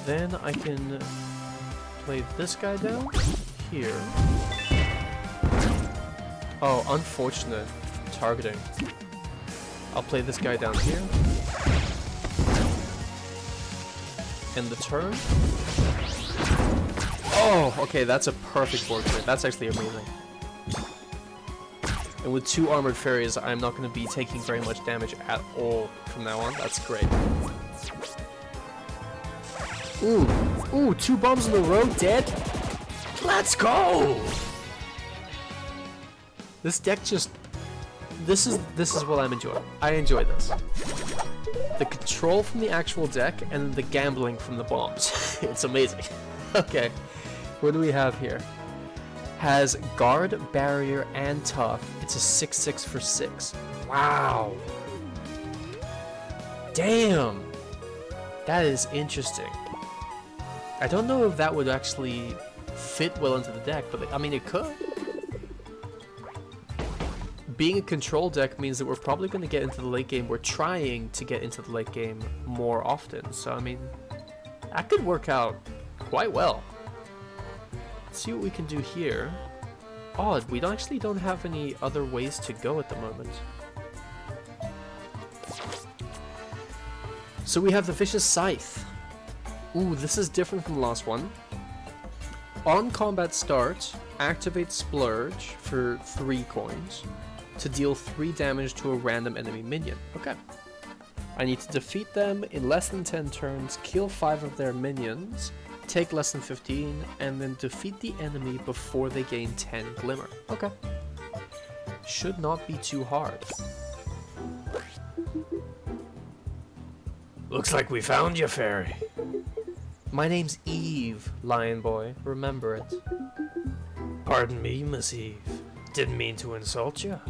Then I can play this guy down here. Oh, unfortunate targeting. I'll play this guy down here. End the turn. Oh, okay, that's a perfect board clear. That's actually amazing. And with 2 armored fairies, I'm not going to be taking very much damage at all from now on. That's great. Ooh, ooh, 2 bombs in a row, dead. Let's go! This deck just, this is what I'm enjoying. I enjoy this. The control from the actual deck and the gambling from the bombs. It's amazing. Okay, what do we have here? Has guard, barrier, and tough. It's a 6/6 for 6. Wow. Damn. That is interesting. I don't know if that would actually fit well into the deck, but I mean, it could. Being a control deck means that we're probably going to get into the late game. We're trying to get into the late game more often. So, I mean, that could work out quite well. Let's see what we can do here. Odd, we actually don't have any other ways to go at the moment. So we have the Vicious Scythe. Ooh, this is different from the last one. On combat start, activate Splurge for 3 coins to deal 3 damage to a random enemy minion. Okay. I need to defeat them in less than 10 turns, kill 5 of their minions, take less than 15, and then defeat the enemy before they gain 10 glimmer. Okay. Should not be too hard. Looks like we found you, fairy. My name's Eve, Lion Boy. Remember it. Pardon me, Miss Eve. Didn't mean to insult you.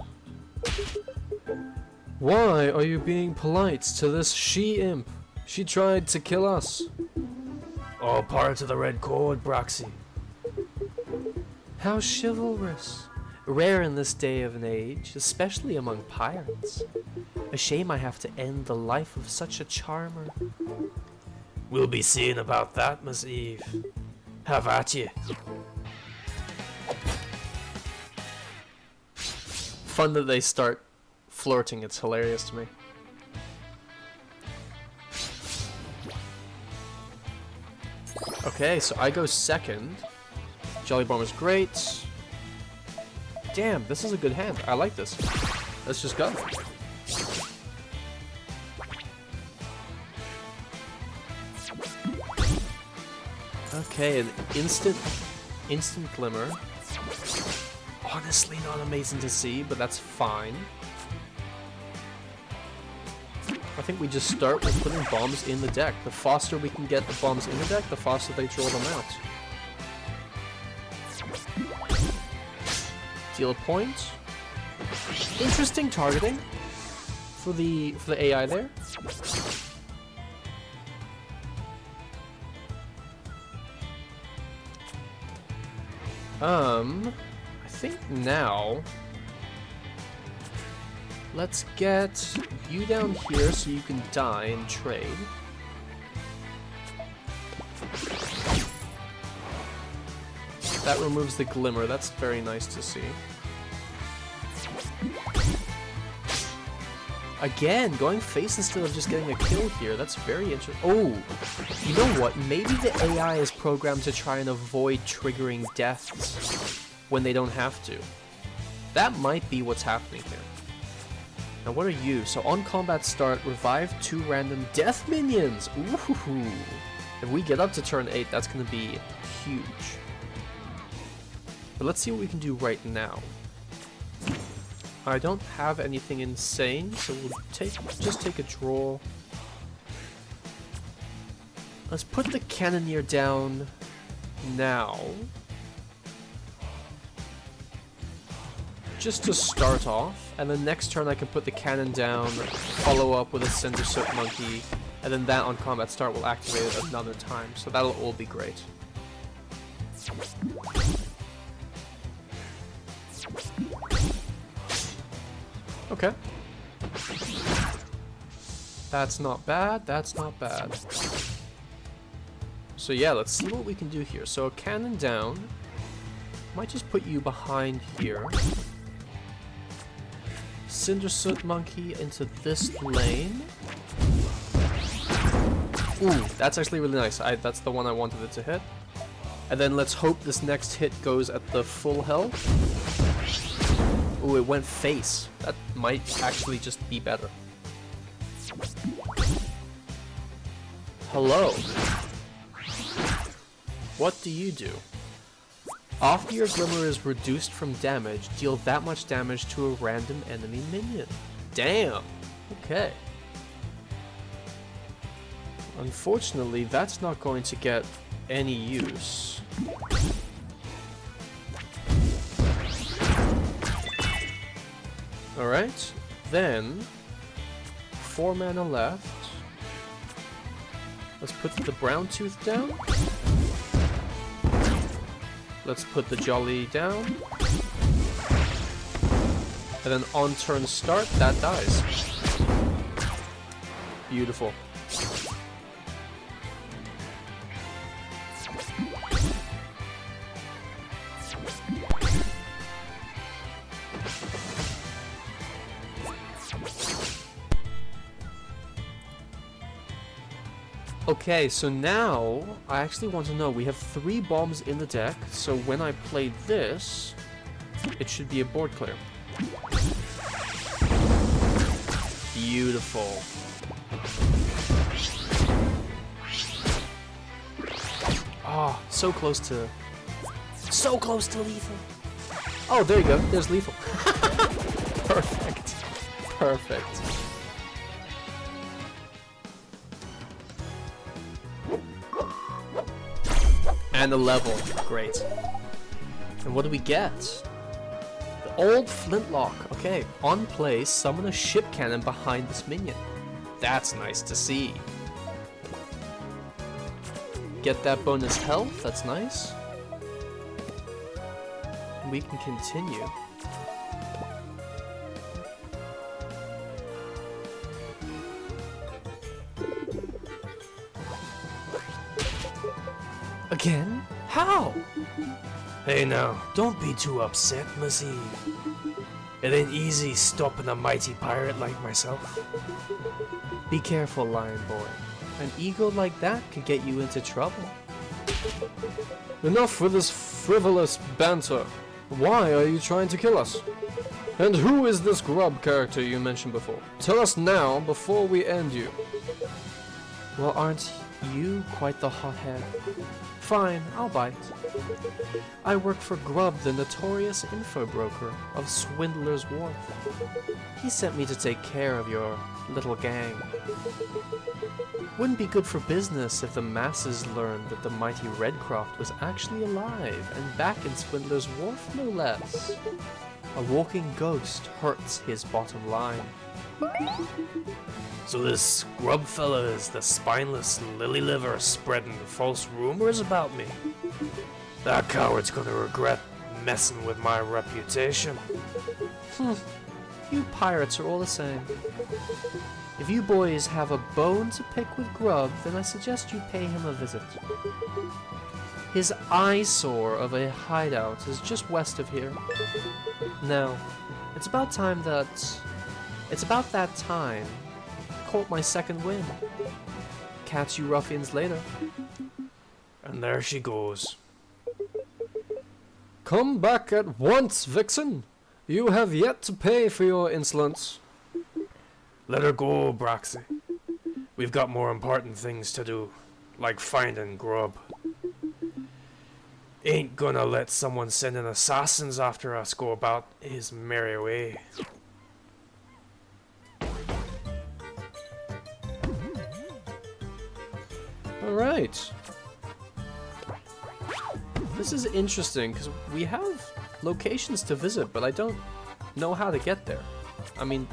Why are you being polite to this she-imp? She tried to kill us. All part of the Red Cord, Broxy. How chivalrous. Rare in this day of an age, especially among pirates. A shame I have to end the life of such a charmer. We'll be seeing about that, Miss Eve. Have at ye. Fun that they start flirting, it's hilarious to me. Okay, so I go second. Jolly Bomber's great. Damn, this is a good hand. I like this. Let's just go. Okay, an instant glimmer. Honestly not amazing to see, but that's fine. I think we just start with putting bombs in the deck. The faster we can get the bombs in the deck, the faster they draw them out. Deal a point. Interesting targeting for the AI there. I think now let's get you down here so you can die and trade. That removes the glimmer. That's very nice to see. Again, going face instead of just getting a kill here. That's very interesting. Oh, you know what? Maybe the AI is programmed to try and avoid triggering deaths when they don't have to. That might be what's happening here. Now, what are you? So on combat start, revive 2 random death minions. Ooh. If we get up to turn 8, that's going to be huge. But let's see what we can do right now. I don't have anything insane, so we'll just take a draw. Let's put the cannoneer down now. Just to start off, and then next turn I can put the cannon down, follow up with a Cinder Soot Monkey, and then that on combat start will activate it another time, so that'll all be great. Okay. That's not bad, that's not bad. So yeah, let's see what we can do here. So a cannon down. Might just put you behind here. Cinder Soot Monkey into this lane. Ooh, that's actually really nice. That's the one I wanted it to hit. And then let's hope this next hit goes at the full health. Ooh, it went face. That might actually just be better. Hello. What do you do? After your glimmer is reduced from damage, deal that much damage to a random enemy minion. Damn. Okay. Unfortunately, that's not going to get any use. Alright, then 4 mana left. Let's put the brown tooth down. Let's put the jolly down. And then on turn start, that dies. Beautiful. Okay, so now I actually want to know, we have 3 bombs in the deck, so when I play this, it should be a board clear. Beautiful. Oh, so close to lethal. Oh, there you go, there's lethal. Perfect. Perfect. And a level. Great. And what do we get? The old flintlock. Okay. On play, summon a ship cannon behind this minion. That's nice to see. Get that bonus health. That's nice. And we can continue. Again? How? Hey now, don't be too upset, Missy. It ain't easy stopping a mighty pirate like myself. Be careful, Lion Boy. An ego like that could get you into trouble. Enough with this frivolous banter. Why are you trying to kill us? And who is this grub character you mentioned before? Tell us now before we end you. Well, aren't you quite the hothead? Fine, I'll bite. I work for Grub, the notorious info broker of Swindler's Wharf. He sent me to take care of your little gang. Wouldn't be good for business if the masses learned that the mighty Red Croft was actually alive and back in Swindler's Wharf, no less. A walking ghost hurts his bottom line. So this grub fella is the spineless lily liver spreading false rumors about me. That coward's gonna regret messing with my reputation. You pirates are all the same. If you boys have a bone to pick with Grub, then I suggest you pay him a visit. His eyesore of a hideout is just west of here. Now, it's about that time. Caught my second wind. Catch you ruffians later. And there she goes. Come back at once, Vixen! You have yet to pay for your insolence. Let her go, Braxy. We've got more important things to do, like finding grub. Ain't gonna let someone sending assassins after us go about his merry way. Alright. This is interesting because we have locations to visit, but I don't know how to get there. I mean,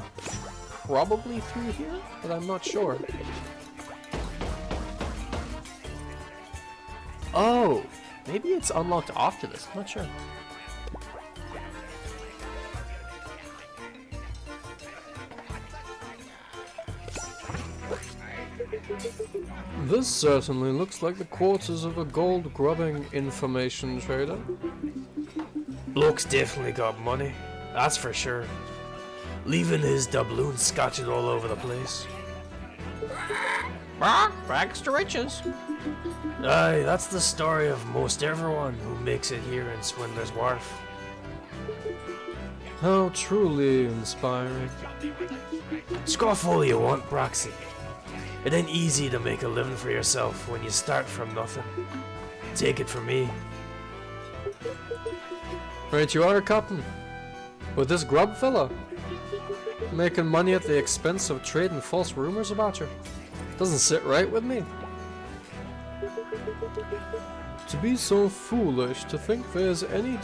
probably through here, but I'm not sure. Oh, maybe it's unlocked after this. I'm not sure. This certainly looks like the quarters of a gold grubbing information trader. Bloke's definitely got money, that's for sure. Leaving his doubloons scattered all over the place. Rags to riches. Aye, that's the story of most everyone who makes it here in Swindler's Wharf. How truly inspiring. Scoff all you want, Braxy. It ain't easy to make a living for yourself when you start from nothing. Take it from me. Right you are, Captain. With this grub fella. Making money at the expense of trading false rumors about you. Doesn't sit right with me. To be so foolish to think there's any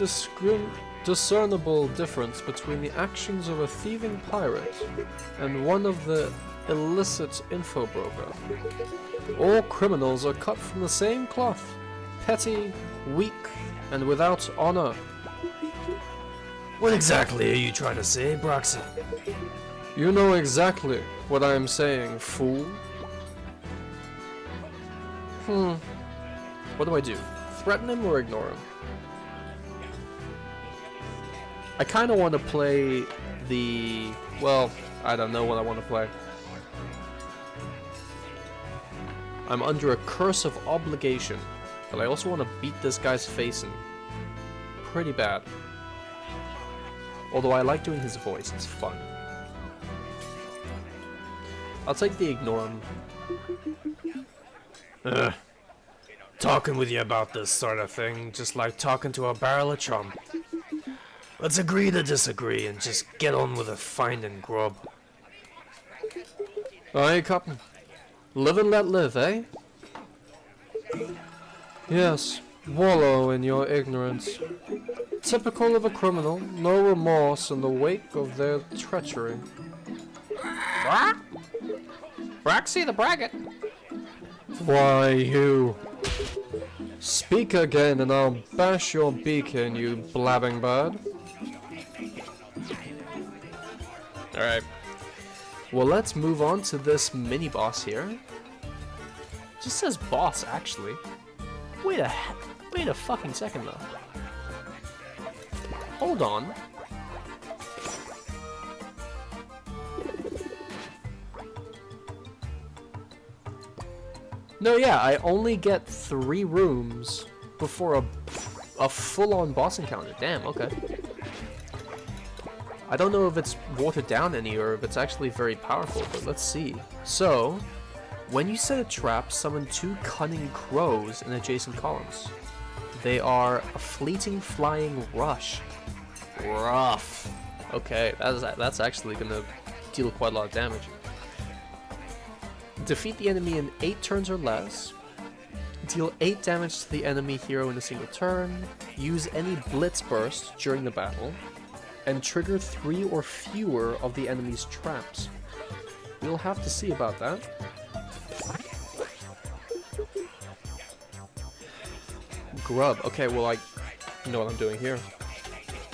discernible difference between the actions of a thieving pirate and one of the illicit info broker. All criminals are cut from the same cloth. Petty, weak, and without honor. What exactly are you trying to say, Braxy? You know exactly what I am saying, fool. What do I do? Threaten him or ignore him? I kind of want to play the... Well, I don't know what I want to play. I'm under a curse of obligation, but I also want to beat this guy's face in. Pretty bad. Although I like doing his voice, it's fun. I'll take the ignore him. Talking with you about this sort of thing, just like talking to a barrel of chum. Let's agree to disagree and just get on with the finding grub. Aye, Captain. Live and let live, eh? Yes, wallow in your ignorance. Typical of a criminal, no remorse in the wake of their treachery. Braxy the braggart. Why, you... Speak again and I'll bash your beak in, you blabbing bird. Alright. Well, let's move on to this mini-boss here. Just says boss, actually. Wait a fucking second, though. Hold on. No, yeah, I only get 3 rooms before a full-on boss encounter. Damn, okay. I don't know if it's watered down any or if it's actually very powerful, but let's see. So, when you set a trap, summon 2 cunning crows in adjacent columns. They are a fleeting flying rush. Rough. Okay, that's actually gonna deal quite a lot of damage. Defeat the enemy in 8 turns or less. Deal 8 damage to the enemy hero in a single turn. Use any blitz burst during the battle. And trigger 3 or fewer of the enemy's traps. We'll have to see about that. Grub. Okay, well, I know what I'm doing here.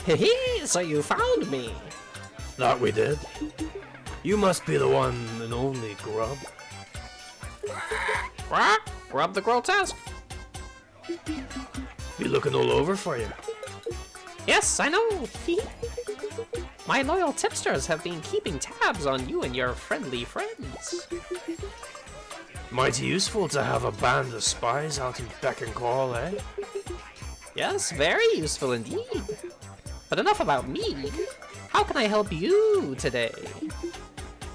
Hee, so you found me. That we did. You must be the one and only grub. Grub the grotesque. Be looking all over for you. Yes, I know. My loyal tipsters have been keeping tabs on you and your friendly friends. Mighty useful to have a band of spies out in beck and call, eh? Yes, very useful indeed. But enough about me. How can I help you today?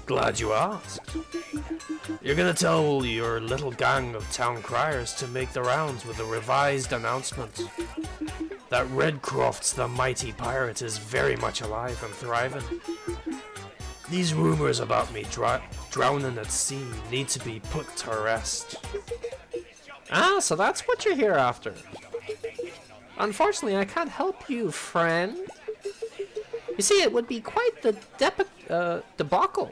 Glad you asked. You're gonna tell your little gang of town criers to make the rounds with a revised announcement that Red Croft's the mighty pirate is very much alive and thriving. These rumors about me drowning at sea need to be put to rest. Ah, so that's what you're here after. Unfortunately, I can't help you, friend. You see, it would be quite the debacle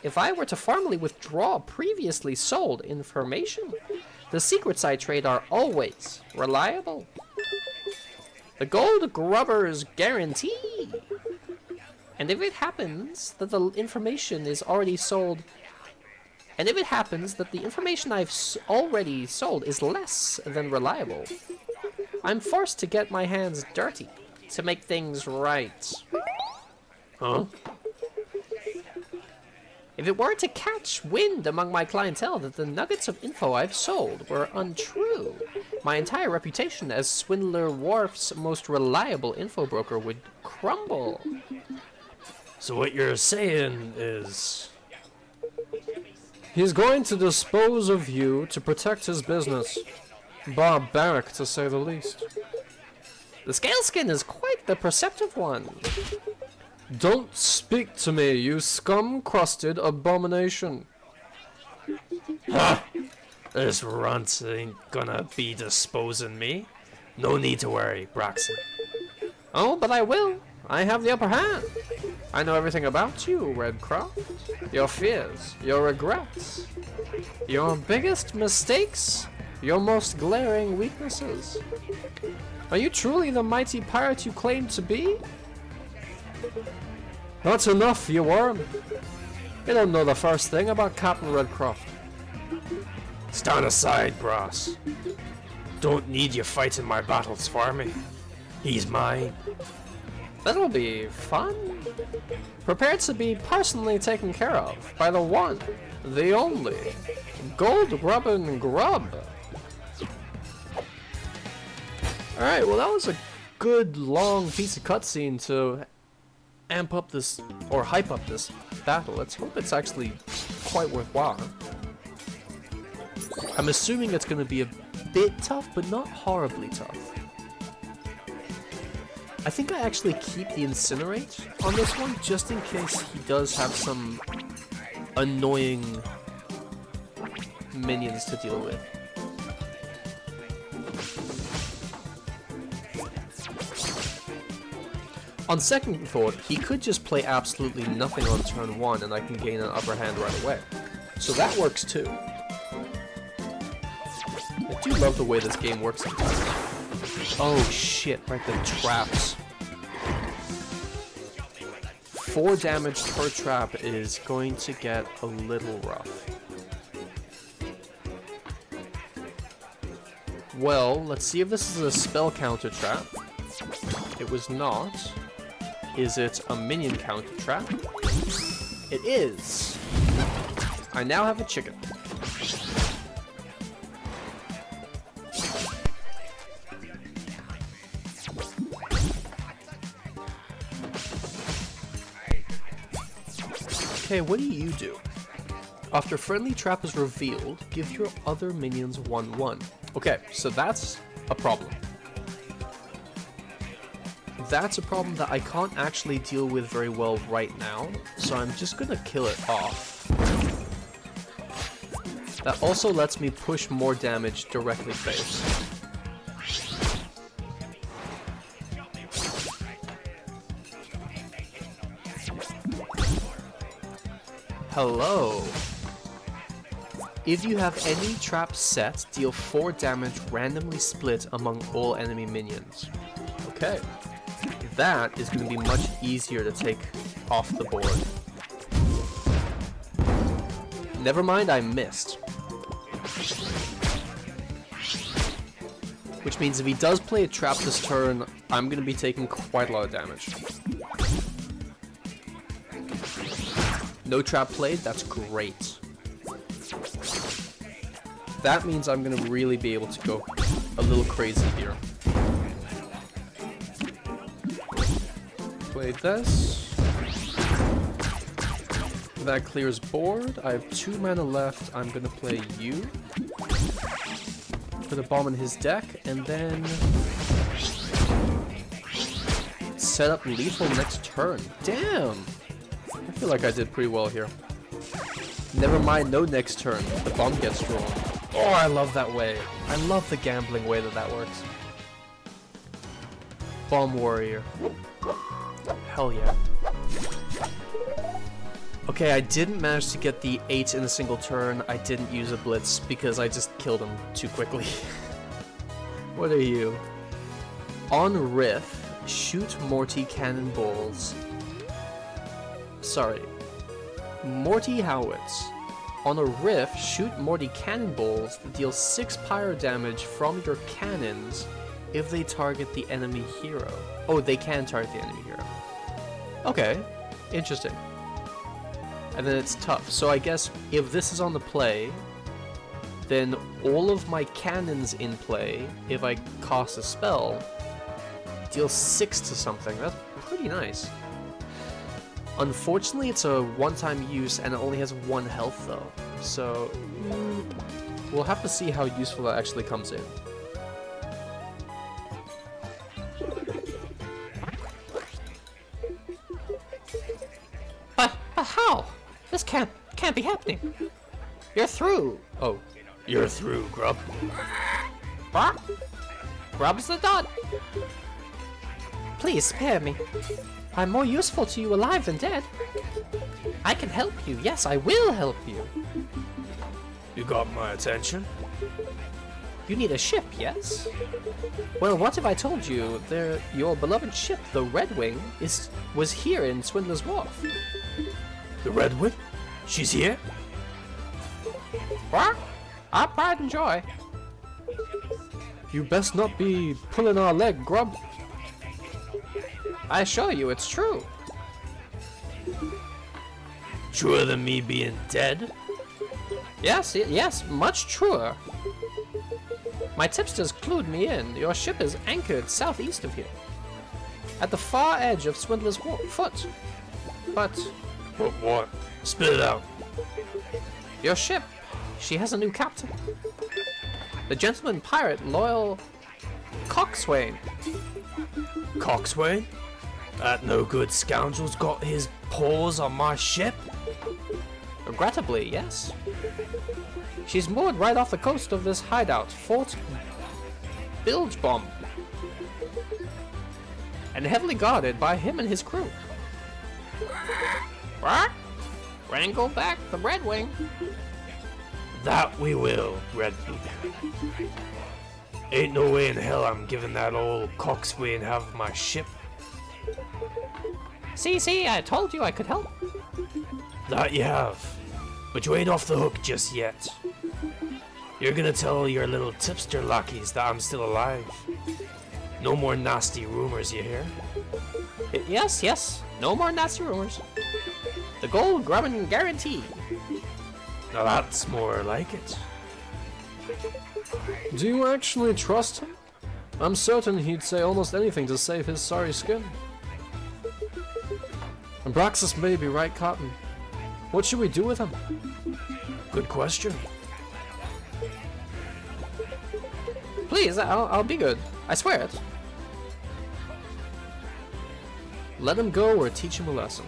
if I were to formally withdraw previously sold information. The secrets I trade are always reliable. The gold grubber's guarantee. And if it happens that the information is already sold, and if it happens that the information I've already sold is less than reliable, I'm forced to get my hands dirty to make things right. Huh? If it were to catch wind among my clientele that the nuggets of info I've sold were untrue, my entire reputation as Swindler Wharf's most reliable info broker would crumble. So what you're saying is... He's going to dispose of you to protect his business. Barbaric, to say the least. The scaleskin is quite the perceptive one. Don't speak to me, you scum-crusted abomination. Ha! This runt ain't gonna be disposing me. No need to worry, Braxton. Oh, but I will. I have the upper hand. I know everything about you, Red Croft. Your fears, your regrets, your biggest mistakes, your most glaring weaknesses. Are you truly the mighty pirate you claim to be? That's enough, you worm. You don't know the first thing about Captain Red Croft. Stand aside, Brass. Don't need you fighting my battles for me. He's mine. That'll be fun. Prepared to be personally taken care of by the one, the only, Gold Grubbin' Grub. Alright, well that was a good long piece of cutscene to amp up this, or hype up this battle. Let's hope it's actually quite worthwhile. I'm assuming it's going to be a bit tough, but not horribly tough. I think I actually keep the Incinerate on this one, just in case he does have some annoying minions to deal with. On second thought, he could just play absolutely nothing on turn 1 and I can gain an upper hand right away. So that works too. I do love the way this game works sometimes. Oh shit, right, the traps. 4 damage per trap is going to get a little rough. Well, let's see if this is a spell counter trap. It was not. Is it a minion counter trap? It is. I now have a chicken. Okay, what do you do? After friendly trap is revealed, give your other minions 1/1. Okay, so that's a problem. That's a problem that I can't actually deal with very well right now, so I'm just gonna kill it off. That also lets me push more damage directly face. Hello. If you have any traps set, deal 4 damage randomly split among all enemy minions. Okay. That is going to be much easier to take off the board. Never mind, I missed. Which means if he does play a trap this turn, I'm going to be taking quite a lot of damage. No trap played, that's great. That means I'm going to really be able to go a little crazy here. Play this. That clears board. I have 2 mana left. I'm going to play you. Put a bomb in his deck, and then set up lethal next turn. Damn! I feel like I did pretty well here. Never mind, no next turn. The bomb gets drawn. Oh, I love that way. I love the gambling way that works. Bomb warrior. Hell yeah. Okay, I didn't manage to get the 8 in a single turn. I didn't use a blitz because I just killed him too quickly. What are you? On Riff, shoot Morty cannonballs. Sorry. Morty Howitz. On a Riff, shoot Morty cannonballs that deal 6 pyro damage from your cannons if they target the enemy hero. Oh, they can target the enemy hero. Okay, interesting. And then it's tough. So I guess if this is on the play, then all of my cannons in play, if I cast a spell, deal 6 to something. That's pretty nice. Unfortunately, it's a one-time use and it only has 1 health though. So we'll have to see how useful that actually comes in. But how? This can't be happening. You're through. Oh, You're through, Grub. What? Grub's the dot. Please spare me. I'm more useful to you alive than dead. I can help you. Yes, I will help you. You got my attention? You need a ship, yes? Well, what if I told you your beloved ship, the Red Wing, was here in Swindler's Wharf? The Red Wing? She's here? What? Our pride and joy. you best not be pulling our leg, Grub. I assure you, it's true. Truer than me being dead? Yes, much truer. My tipsters clued me in. Your ship is anchored southeast of here, at the far edge of Swindler's Foot. But What? Spit it out. your ship, she has a new captain. The gentleman pirate, loyal Coxswain. Coxswain? That no good scoundrel's got his paws on my ship? Regrettably, yes. She's moored right off the coast of this hideout, Fort Bilgebomb, and heavily guarded by him and his crew. What? Wrangle back the Red Wing. That we will, Red Wing. Ain't no way in hell I'm giving that old Coxswain half my ship. See, I told you I could help. That you have. But you ain't off the hook just yet. You're gonna tell your little tipster lackeys that I'm still alive. No more nasty rumors, you hear? Yes. No more nasty rumors. The gold grubbing guarantee. Now that's more like it. Do you actually trust him? I'm certain he'd say almost anything to save his sorry skin. Abraxas may be right, Cotton. What should we do with him? Good question. Please, I'll be good. I swear it. Let him go or teach him a lesson.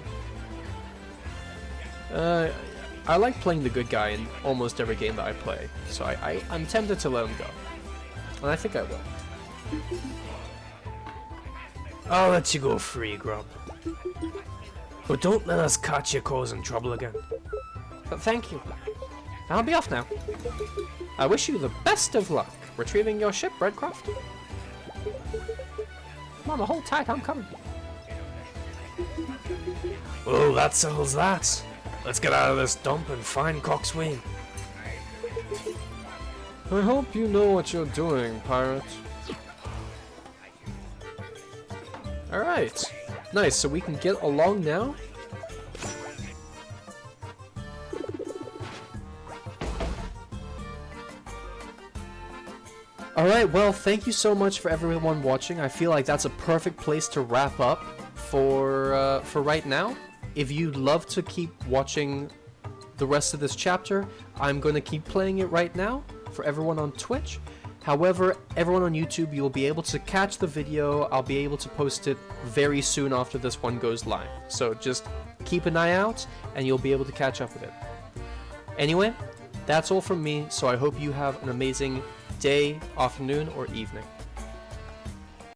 I like playing the good guy in almost every game that I play, so I'm tempted to let him go. And I think I will. I'll let you go free, Grub. But don't let us catch you causing trouble again. But thank you. I'll be off now. I wish you the best of luck retrieving your ship, Red Croft. Mama, hold tight, I'm coming. Well, that settles that. Let's get out of this dump and find Coxswain. I hope you know what you're doing, pirate. Alright. Nice, so we can get along now. Alright, well, thank you so much for everyone watching. I feel like that's a perfect place to wrap up for right now. If you'd love to keep watching the rest of this chapter, I'm going to keep playing it right now for everyone on Twitch. However, everyone on YouTube, you'll be able to catch the video. I'll be able to post it very soon after this one goes live. So just keep an eye out and you'll be able to catch up with it. Anyway, that's all from me, so I hope you have an amazing day, afternoon, or evening.